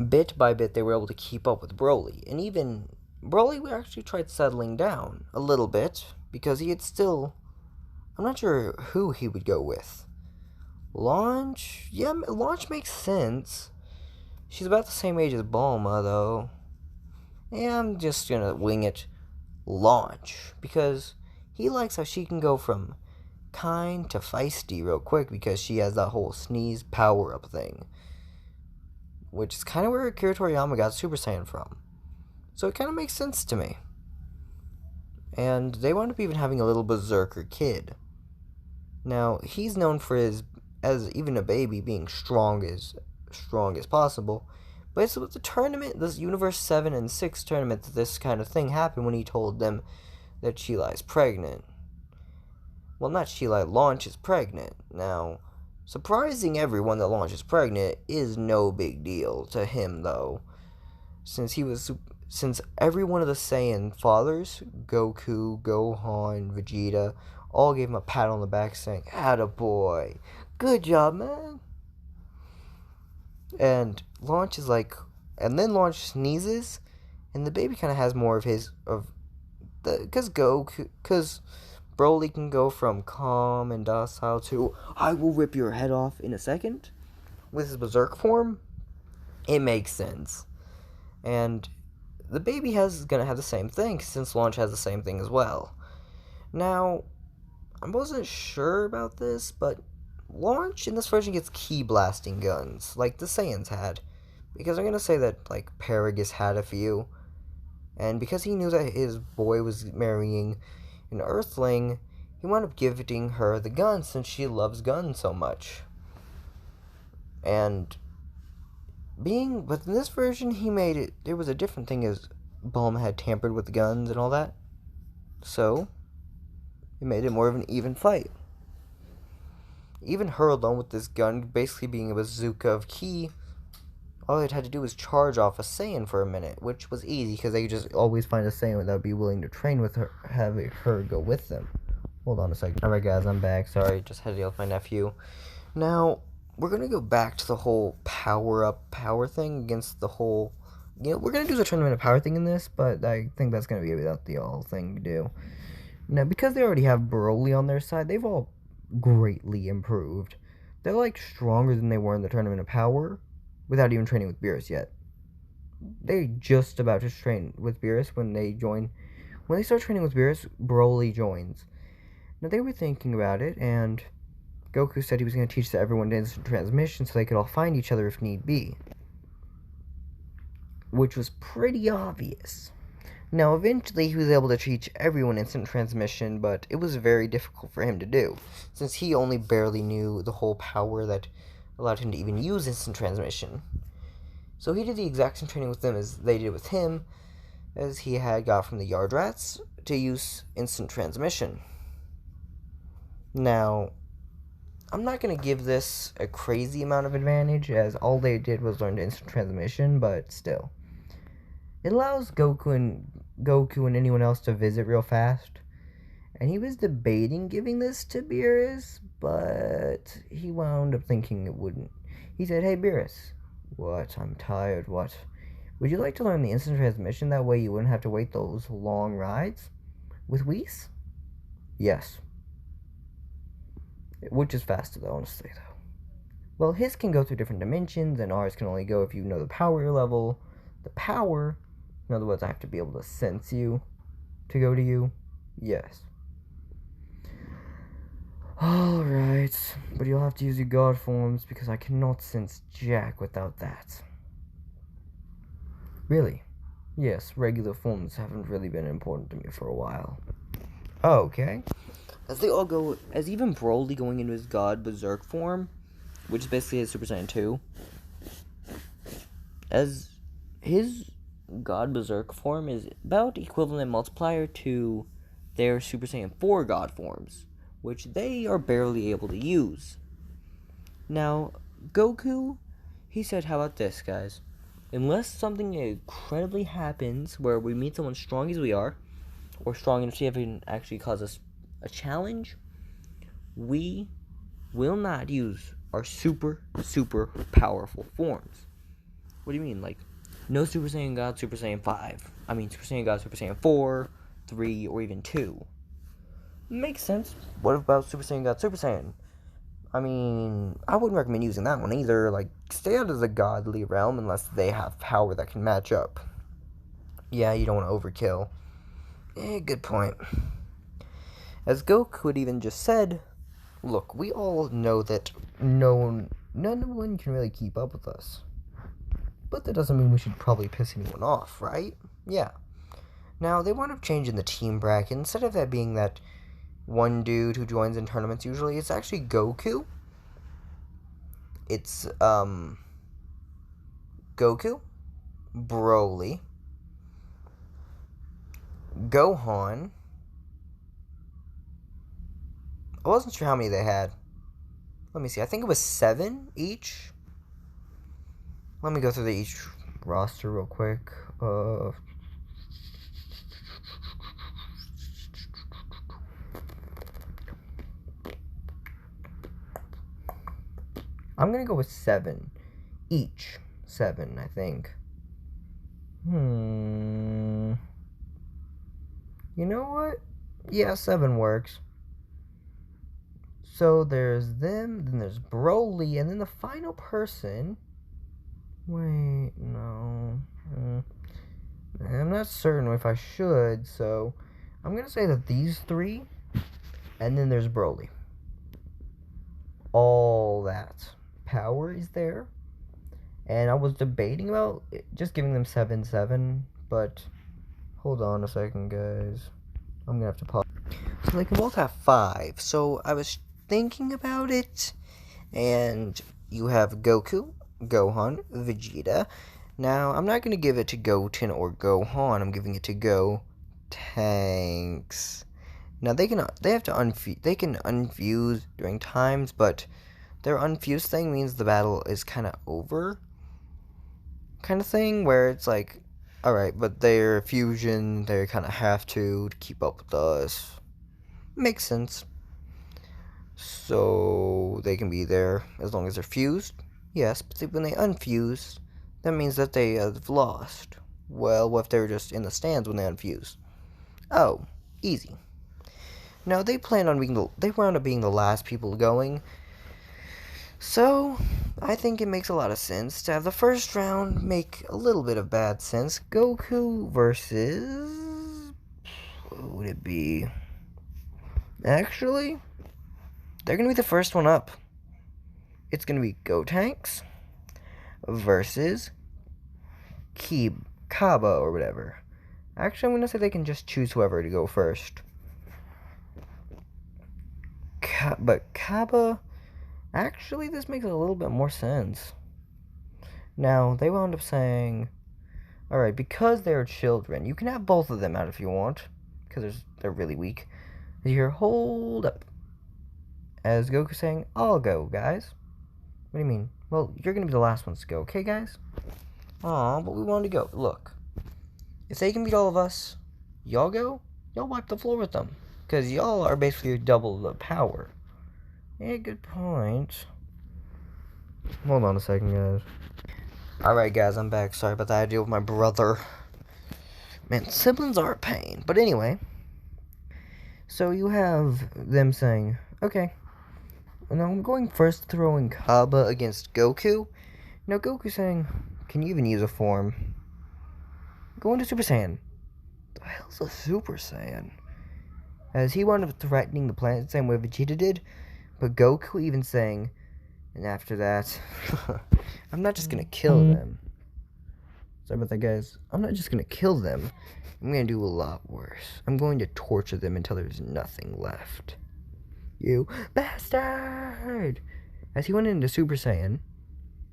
A: Bit by bit, they were able to keep up with Broly. And even Broly actually tried settling down a little bit, because he had still... I'm not sure who he would go with. Launch? Yeah, Launch makes sense. She's about the same age as Bulma, though. Yeah, I'm just gonna wing it. Launch. Because he likes how she can go from kind to feisty real quick, because she has that whole sneeze power-up thing. Which is kind of where Akira Toriyama got Super Saiyan from. So it kind of makes sense to me. And they wound up even having a little berserker kid. Now, he's known for his, as even a baby, being strong as possible. But it's with the tournament, this Universe 7 and 6 tournament, that this kind of thing happened when he told them that Sheila is pregnant. Well, not Sheila, Launch is pregnant. Now, Surprising everyone that Launch is pregnant is no big deal to him, though, since every one of the Saiyan fathers, Goku, Gohan, Vegeta, all gave him a pat on the back saying, "Attaboy, good job, man." And Launch is like, and then Launch sneezes, and the baby kind of has more of because Broly can go from calm and docile to "I will rip your head off in a second" with his berserk form. It makes sense, and the baby is gonna have the same thing since Launch has the same thing as well. Now, I wasn't sure about this, but Launch in this version gets ki blasting guns like the Saiyans had, because I'm gonna say that like Paragus had a few, and because he knew that his boy was marrying an Earthling, he wound up gifting her the gun since she loves guns so much. But in this version, he made it. There was a different thing as Bulma had tampered with the guns and all that, so it made it more of an even fight. Even her alone with this gun, basically being a bazooka of ki, all it had to do was charge off a Saiyan for a minute, which was easy because they could just always find a Saiyan that would be willing to train with her, have her go with them. Hold on a second. Alright guys, I'm back. Sorry, just had to deal with my nephew. Now, we're going to go back to the whole power thing against the whole... we're going to do the tournament of power thing in this, but I think that's going to be about the all thing to do. Now, because they already have Broly on their side, they've all greatly improved. They're like stronger than they were in the tournament of power without even training with Beerus yet. They're just about to train with Beerus when they join. When they start training with Beerus, Broly joins. Now, they were thinking about it, and Goku said he was going to teach everyone instant transmission so they could all find each other if need be, which was pretty obvious. Now, eventually, he was able to teach everyone instant transmission, but it was very difficult for him to do, since he only barely knew the whole power that allowed him to even use instant transmission. So he did the exact same training with them as they did with him, as he had got from the Yard Rats to use instant transmission. Now, I'm not going to give this a crazy amount of advantage, as all they did was learn instant transmission, but still. It allows Goku and anyone else to visit real fast, and he was debating giving this to Beerus, but he wound up thinking it wouldn't. He said, "Hey Beerus, what? I'm tired, what? Would you like to learn the instant transmission? That way you wouldn't have to wait those long rides with Whis?" "Yes." Which is faster though, honestly though. Well, his can go through different dimensions, and ours can only go if you know the power level. The power, in other words, I have to be able to sense you to go to you. Yes. Alright, but you'll have to use your God forms because I cannot sense Jack without that. Really? Yes, regular forms haven't really been important to me for a while. Oh, okay. As they all go, as even Broly going into his God Berserk form, which is basically his Super Saiyan 2, as his God Berserk form is about equivalent multiplier to their Super Saiyan 4 God forms, which they are barely able to use. Now, Goku, he said, "How about this, guys? Unless something incredibly happens where we meet someone strong as we are, or strong enough to even actually cause us a challenge, we will not use our super powerful forms." What do you mean? Like, no Super Saiyan God, Super Saiyan 5. I mean, Super Saiyan God, Super Saiyan 4, 3, or even 2. Makes sense. What about Super Saiyan God, Super Saiyan? I mean, I wouldn't recommend using that one either. Like, stay out of the godly realm unless they have power that can match up. Yeah, you don't want to overkill. Good point. As Goku had even just said, look, we all know that none can really keep up with us. But that doesn't mean we should probably piss anyone off, right? Yeah. Now, they wound up changing the team bracket. Instead of that being that one dude who joins in tournaments usually, it's actually Goku. It's, Goku, Broly, Gohan. I wasn't sure how many they had. Let me see. I think it was 7 each. Let me go through each roster real quick. I'm gonna go with 7 each. 7, I think. You know what? Yeah, 7 works. So there's them, then there's Broly, and then the final person. Wait, no. I'm not certain if I should, so I'm gonna say that these 3, and then there's Broly. All that power is there. And I was debating about just giving them 7-7, but hold on a second, guys. I'm gonna have to pause. So they can both have 5. So I was thinking about it, and you have Goku, Gohan, Vegeta. Now I'm not gonna give it to Goten or Gohan. I'm giving it to Gotenks. Now they can unfuse during times, but their unfuse thing means the battle is kind of over. Kind of thing where it's like, alright, but their fusion, they kind of have to keep up with us. Makes sense. So they can be there as long as they're fused. Yes, but when they unfuse, that means that they have lost. Well, what if they were just in the stands when they unfuse? Oh, easy. Now they wound up being the last people going. So, I think it makes a lot of sense to have the first round make a little bit of bad sense. Goku versus... What would it be? Actually, they're going to be the first one up. It's going to be Gotenks versus Kaba or whatever. Actually, I'm going to say they can just choose whoever to go first. But Kaba... Actually, this makes a little bit more sense. Now, they wound up saying, alright, because they're children, you can have both of them out if you want, because they're really weak. You hear, hold up. As Goku saying, I'll go, guys. What do you mean? Well, you're going to be the last ones to go, okay, guys? Aw, but we wanted to go. Look, if they can beat all of us, y'all go, y'all wipe the floor with them, because y'all are basically double the power. Yeah, good point. Hold on a second, guys. Alright, guys, I'm back. Sorry about that. I deal with my brother. Man, siblings are a pain. But anyway. So you have them saying, okay. Now I'm going first throwing Kaba against Goku. Now Goku saying, can you even use a form? Go into Super Saiyan. The hell's a Super Saiyan? As he wound up threatening the planet the same way Vegeta did. But Goku even saying, and after that, I'm not just gonna kill them. Sorry about that, guys. I'm not just gonna kill them. I'm gonna do a lot worse. I'm going to torture them until there's nothing left. You bastard! As he went into Super Saiyan,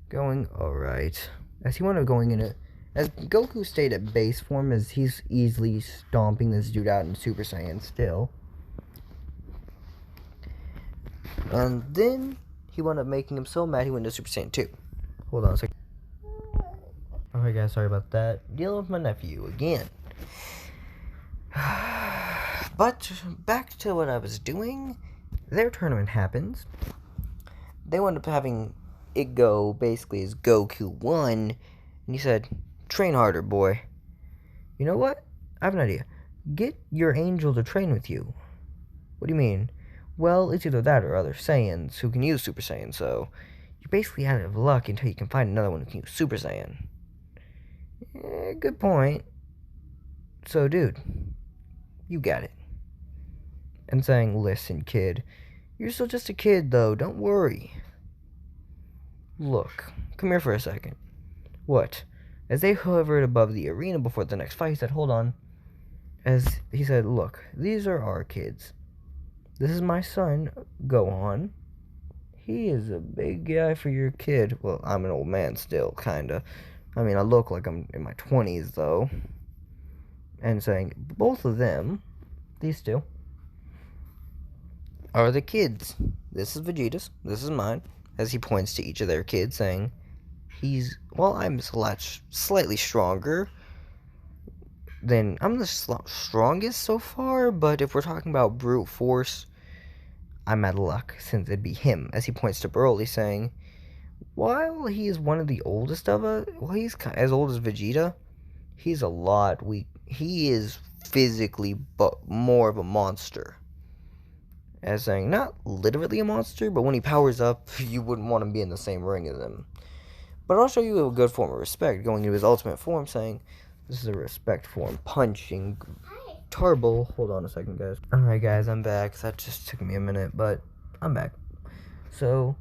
A: going, alright. As Goku stayed at base form, as he's easily stomping this dude out in Super Saiyan still. And then he wound up making him so mad he went to Super Saiyan 2. Hold on a second. Alright, guys, sorry about that. Dealing with my nephew again. But back to what I was doing. Their tournament happens. They wound up having it go basically as Goku won. And he said, train harder, boy. You know what? I have an idea. Get your angel to train with you. What do you mean? Well, it's either that or other Saiyans who can use Super Saiyan, so you're basically out of luck until you can find another one who can use Super Saiyan. Good point. So, dude, you got it. And saying, listen, kid, you're still just a kid, though, don't worry. Look, come here for a second. What? As they hovered above the arena before the next fight, he said, hold on. As he said, look, these are our kids. This is my son, Gohan. He is a big guy for your kid. Well, I'm an old man still, kinda. I mean, I look like I'm in my 20s, though. And saying, both of them, these two, are the kids. This is Vegeta's. This is mine. As he points to each of their kids, saying, I'm slightly stronger I'm the strongest so far, but if we're talking about brute force, I'm out of luck, since it'd be him, as he points to Broly, saying, while he is one of the oldest of us, he's as old as Vegeta, he's a lot weak. He is physically but more of a monster. As saying, not literally a monster, but when he powers up, you wouldn't want to be in the same ring as him. But I'll show you a good form of respect, going into his ultimate form, saying, this is a respect form, punching Turbo. Hold on a second, guys. Alright, guys, I'm back. That just took me a minute, but I'm back. So,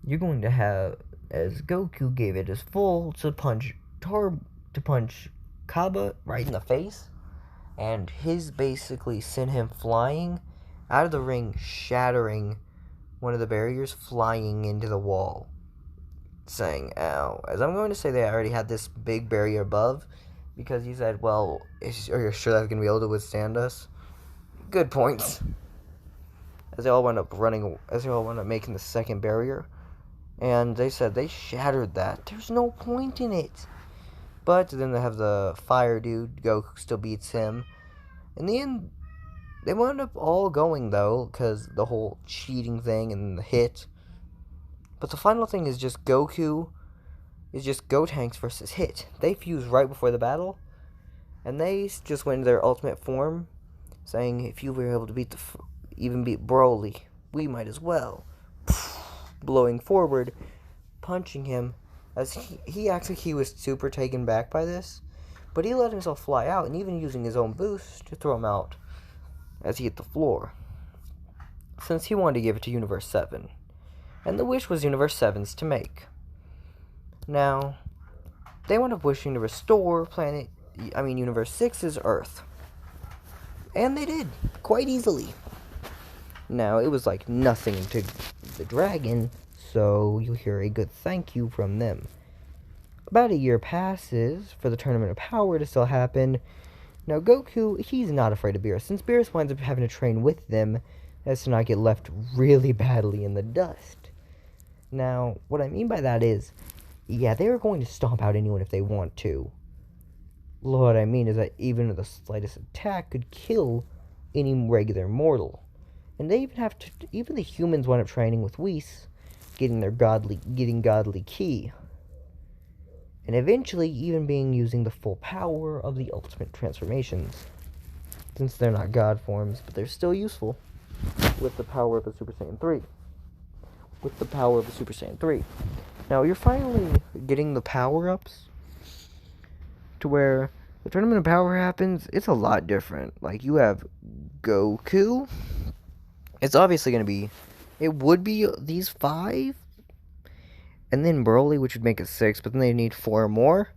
A: you're going to have, as Goku gave it his full, to punch Kaba right in the face, and his basically sent him flying out of the ring, shattering one of the barriers, flying into the wall, saying, ow. As I'm going to say, they already had this big barrier above, because he said, well, are you sure that's going to be able to withstand us? Good points. As they all wound up making the second barrier. And they said they shattered that. There's no point in it. But then they have the fire dude. Goku still beats him. In the end, they wound up all going, though, because the whole cheating thing and the hit. But the final thing is just Goku. It's just Gotenks versus Hit. They fused right before the battle, and they just went into their ultimate form, saying, if you were able to beat Broly, we might as well. Blowing forward, punching him, as he was super taken back by this, but he let himself fly out, and even using his own boost to throw him out as he hit the floor, since he wanted to give it to Universe 7, and the wish was Universe 7's to make. Now, they wound up wishing to restore Universe 6's Earth. And they did, quite easily. Now, it was like nothing to the dragon, so you'll hear a good thank you from them. About a year passes for the Tournament of Power to still happen. Now, Goku, he's not afraid of Beerus, since Beerus winds up having to train with them as to not get left really badly in the dust. Now, what I mean by that is, yeah, they are going to stomp out anyone if they want to. What I mean is that even the slightest attack could kill any regular mortal. And they even the humans wind up training with Whis, getting godly ki. And eventually even using the full power of the ultimate transformations. Since they're not god forms, but they're still useful with the power of a Super Saiyan 3. Now, you're finally getting the power-ups to where the Tournament of Power happens. It's a lot different. Like, you have Goku. It's obviously going to be... It would be these 5. And then Broly, which would make it 6. But then they need 4 more.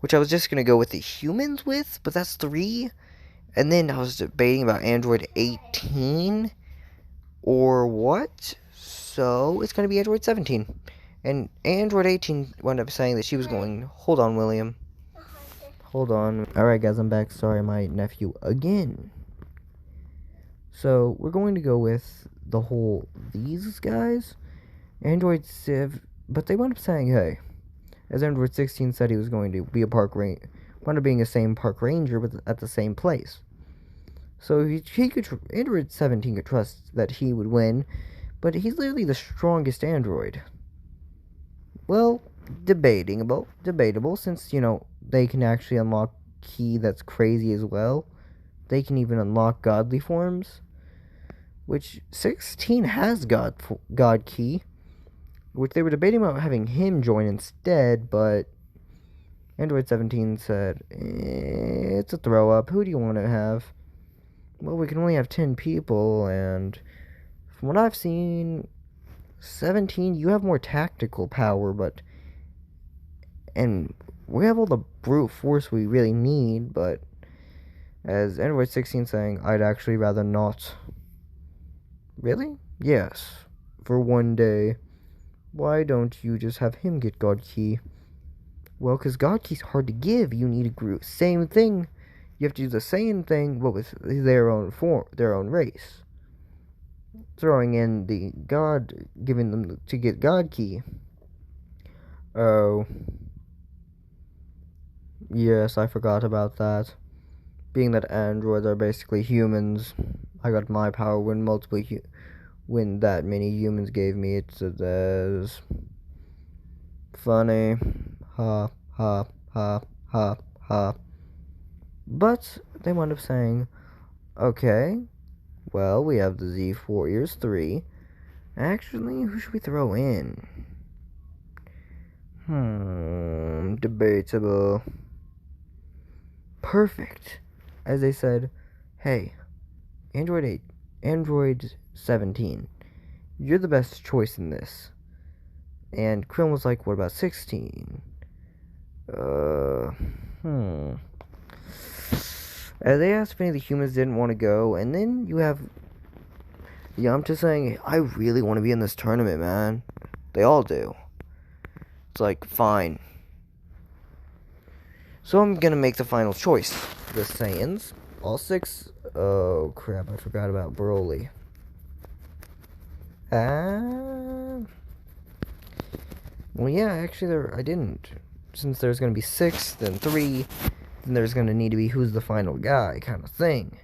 A: Which I was just going to go with the humans with. But that's 3. And then I was debating about Android 18. Or what? So, it's going to be Android 17. And Android 18 wound up saying that she was going... Hold on, William. Hold on. Alright, guys, I'm back. Sorry, my nephew again. So, we're going to go with these guys. Android 7... But they wound up saying, hey, as Android 16 said he was going to be a park ranger... Wound up being a same park ranger, but at the same place. So, he could... Android 17 could trust that he would win, but he's literally the strongest android. Well, debatable, since, they can actually unlock ki that's crazy as well. They can even unlock godly forms, which 16 has god ki, which they were debating about having him join instead, but Android 17 said, it's a throw-up, who do you want to have? Well, we can only have 10 people, and from what I've seen... 17, you have more tactical power, and we have all the brute force we really need, but as Android 16 saying, I'd actually rather not. Really? Yes. For one day. Why don't you just have him get God Ki? Well, because God Ki's hard to give. You need a group. Same thing. You have to do the same thing, but with their own form, their own race. throwing in the God, giving them to get God key. Oh, yes, I forgot about that. Being that androids are basically humans, I got my power when that many humans gave me. It's funny, ha ha ha ha ha. But they wound up saying, okay, well, we have the Z Warriors 3. Actually, who should we throw in? Debatable. Perfect. As they said, hey, Android 8, Android 17, you're the best choice in this. And Krillin was like, what about 16? As they asked if any of the humans didn't want to go, and then you have Yamcha saying, I really want to be in this tournament, man. They all do. It's like, fine. So I'm gonna make the final choice. The Saiyans, all 6. Oh crap, I forgot about Broly. Well, yeah, actually, I didn't. Since there's gonna be 6, then 3, then there's gonna need to be who's the final guy kind of thing.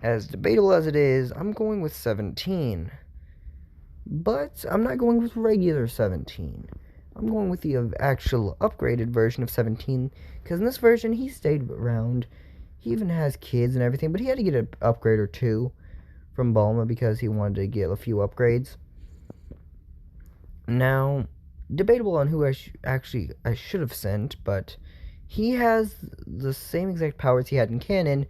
A: As debatable as it is, I'm going with 17. But I'm not going with regular 17. I'm going with the actual upgraded version of 17, because in this version, he stayed around. He even has kids and everything, but he had to get an upgrade or 2 from Bulma because he wanted to get a few upgrades. Now, debatable on who I should have sent, but he has the same exact powers he had in canon,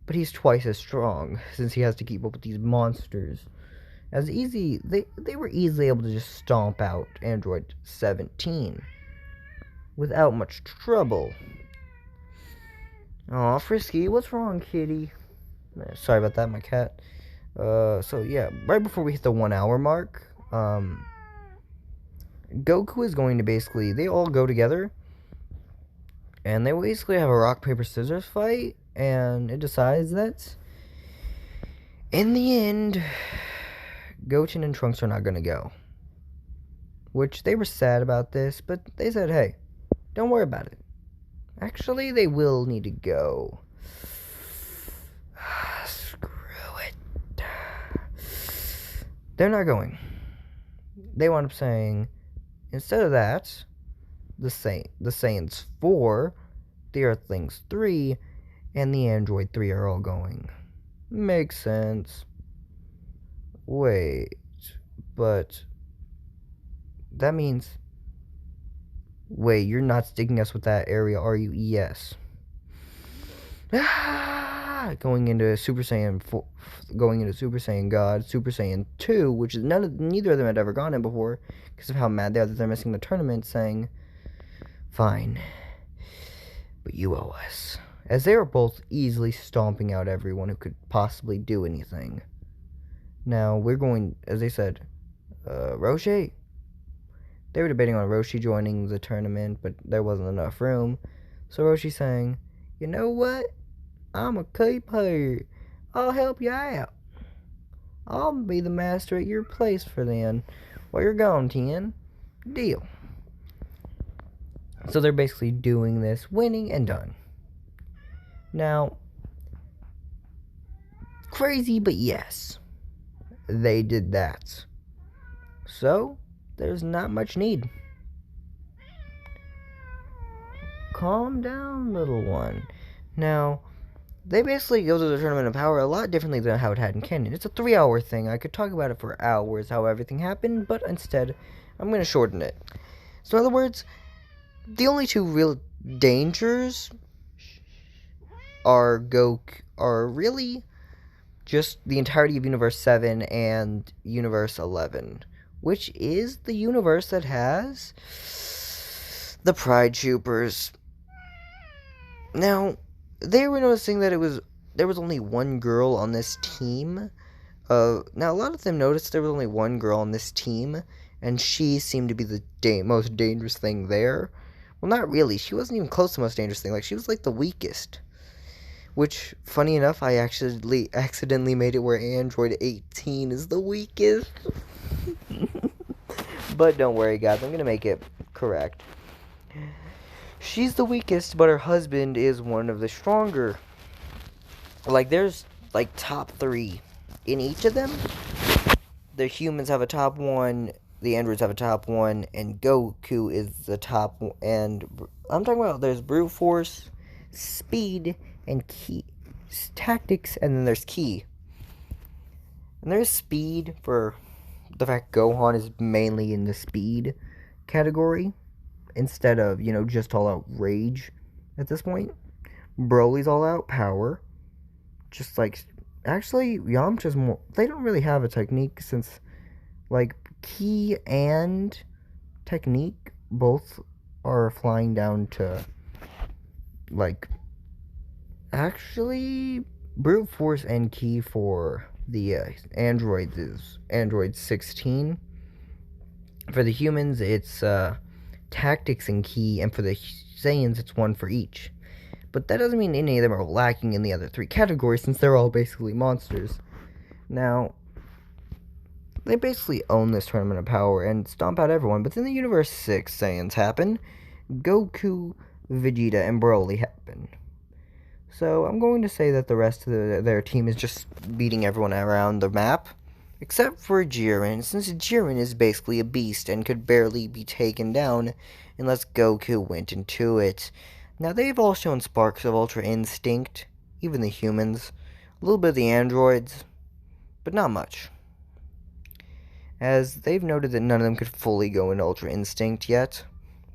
A: but he's twice as strong since he has to keep up with these monsters. They were easily able to just stomp out Android 17 without much trouble. Aw, Frisky, what's wrong, kitty? Sorry about that, my cat. So yeah, right before we hit the 1 hour mark, Goku is going to they all go together, and they basically have a rock, paper, scissors fight, and it decides that, in the end, Goten and Trunks are not going to go. Which, they were sad about this, but they said, hey, don't worry about it. Actually, they will need to go. Screw it. They're not going. They wound up saying, instead of that, the Saiyans 4, the Earthlings 3, and the Android 3 are all going. Makes sense. Wait, but that means... Wait, you're not sticking us with that area, are you? Yes. Going into Super Saiyan 4, going into Super Saiyan God, Super Saiyan 2, which is neither of them had ever gone in before because of how mad they are that they're missing the tournament, saying, fine, but you owe us. As they were both easily stomping out everyone who could possibly do anything. Now, we're going, as they said, Roshi. They were debating on Roshi joining the tournament, but there wasn't enough room. So Roshi saying, you know what? I'm a keep here. I'll help you out. I'll be the master at your place for then. While you're gone, Tien. Deal. So they're basically doing this, winning, and done. Now, crazy, but yes. They did that. So, there's not much need. Calm down, little one. Now, they basically go to the Tournament of Power a lot differently than how it had in canon. It's a 3-hour thing. I could talk about it for hours, how everything happened, but instead, I'm going to shorten it. So, in other words, the only 2 real dangers are really just the entirety of Universe 7 and Universe 11, which is the universe that has the Pride Troopers. Now, they were noticing that there was only one girl on this team. Now, a lot of them noticed there was only one girl on this team, and she seemed to be the most dangerous thing there. Well, not really. She wasn't even close to the most dangerous thing. Like, she was, like, the weakest. Which, funny enough, I actually accidentally made it where Android 18 is the weakest. But don't worry, guys, I'm gonna make it correct. She's the weakest, but her husband is one of the stronger. Like, there's, like, top 3 in each of them. The humans have a top 1, the androids have a top 1, and Goku is the top 1. And I'm talking about there's brute force, speed, and key. Tactics, and then there's key. And there's speed for the fact Gohan is mainly in the speed category instead of, just all out rage at this point. Broly's all out power. Just like, actually, Yamcha's more, they don't really have a technique since, like, ki and technique both are flying down to, like, actually, brute force and ki for the androids is android 16. For the humans, it's tactics and ki, and for the Saiyans, it's 1 for each. But that doesn't mean any of them are lacking in the other 3 categories, since they're all basically monsters. Now, they basically own this Tournament of Power and stomp out everyone, but then the Universe 6 Saiyans happen. Goku, Vegeta, and Broly happen. So I'm going to say that the rest of their team is just beating everyone around the map, except for Jiren, since Jiren is basically a beast and could barely be taken down unless Goku went into it. Now, they've all shown sparks of Ultra Instinct, even the humans, a little bit of the androids, but not much. As they've noted that none of them could fully go into Ultra Instinct yet,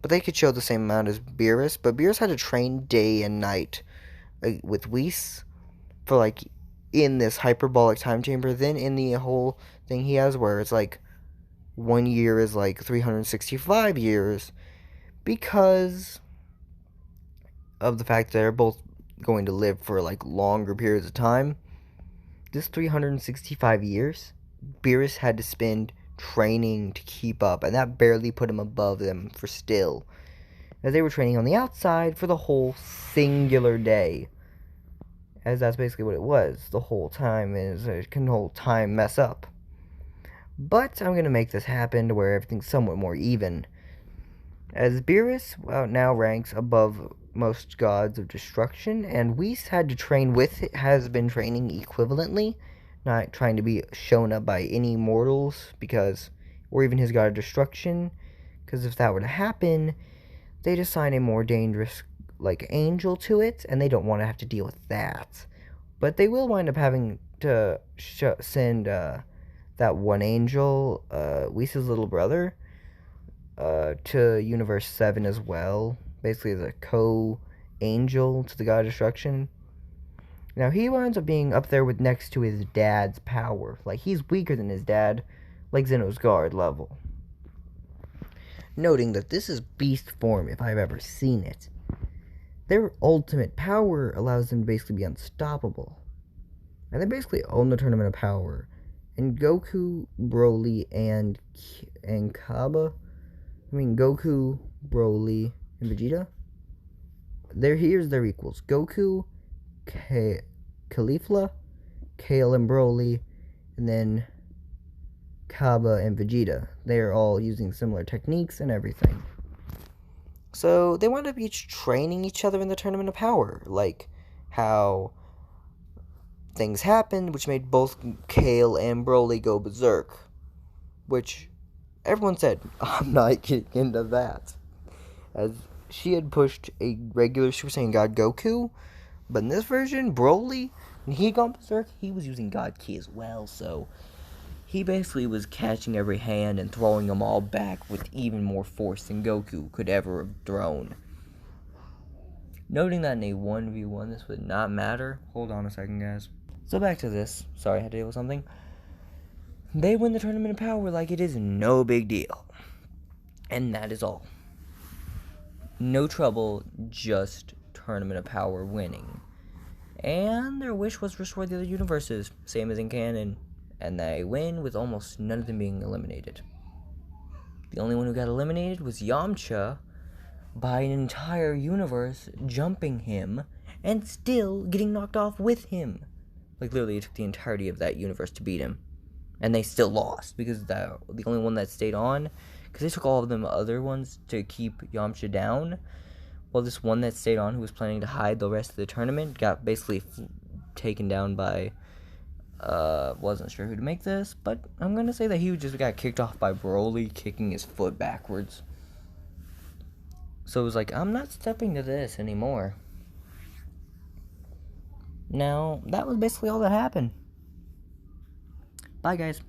A: but they could show the same amount as Beerus, but Beerus had to train day and night with Whis for, like, in this hyperbolic time chamber, then in the whole thing he has where it's like 1 year is like 365 years, because of the fact that they're both going to live for, like, longer periods of time. This 365 years, Beerus had to spend training to keep up, and that barely put him above them for still, as they were training on the outside for the whole singular day, as that's basically what it was the whole time. Can the whole time mess up? But I'm going to make this happen to where everything's somewhat more even, as Beerus now ranks above most gods of destruction, and Whis had to train with it, has been training equivalently, not trying to be shown up by any mortals, or even his god of destruction, because if that were to happen, they'd assign a more dangerous, like, angel to it, and they don't want to have to deal with that. But they will wind up having to send that one angel, Whis' little brother, to Universe 7 as well, basically as a co-angel to the god of destruction. Now, he winds up being up there with next to his dad's power. Like, he's weaker than his dad, like Zeno's guard level. Noting that this is beast form if I've ever seen it. Their ultimate power allows them to basically be unstoppable. And they basically own the Tournament of Power. And Goku, Broly, and Kaba, Goku, Broly, and Vegeta, here's their equals. Goku, Caulifla, Kale and Broly, and then Kaba and Vegeta. They are all using similar techniques and everything. So they wound up each training each other in the Tournament of Power, like how things happened, which made both Kale and Broly go berserk, which everyone said, I'm not getting into that, as she had pushed a regular Super Saiyan God Goku, but in this version, Broly, when he had gone berserk, he was using God Ki as well, so he basically was catching every hand and throwing them all back with even more force than Goku could ever have thrown. Noting that in a 1v1 this would not matter. Hold on a second, guys. So back to this. Sorry, I had to deal with something. They win the Tournament of Power like it is no big deal. And that is all. No trouble, just Tournament of Power winning. And their wish was to restore the other universes, same as in canon. And they win with almost none of them being eliminated. The only one who got eliminated was Yamcha by an entire universe jumping him
B: and still getting knocked off with him. Like, literally, it took the entirety of that universe to beat him. And they still lost, because the only one that stayed on, because they took all of them other ones to keep Yamcha down, well, this one that stayed on, who was planning to hide the rest of the tournament, got basically taken down by, wasn't sure who to make this, but I'm gonna say that he just got kicked off by Broly kicking his foot backwards. So it was like, I'm not stepping to this anymore. Now, that was basically all that happened. Bye, guys.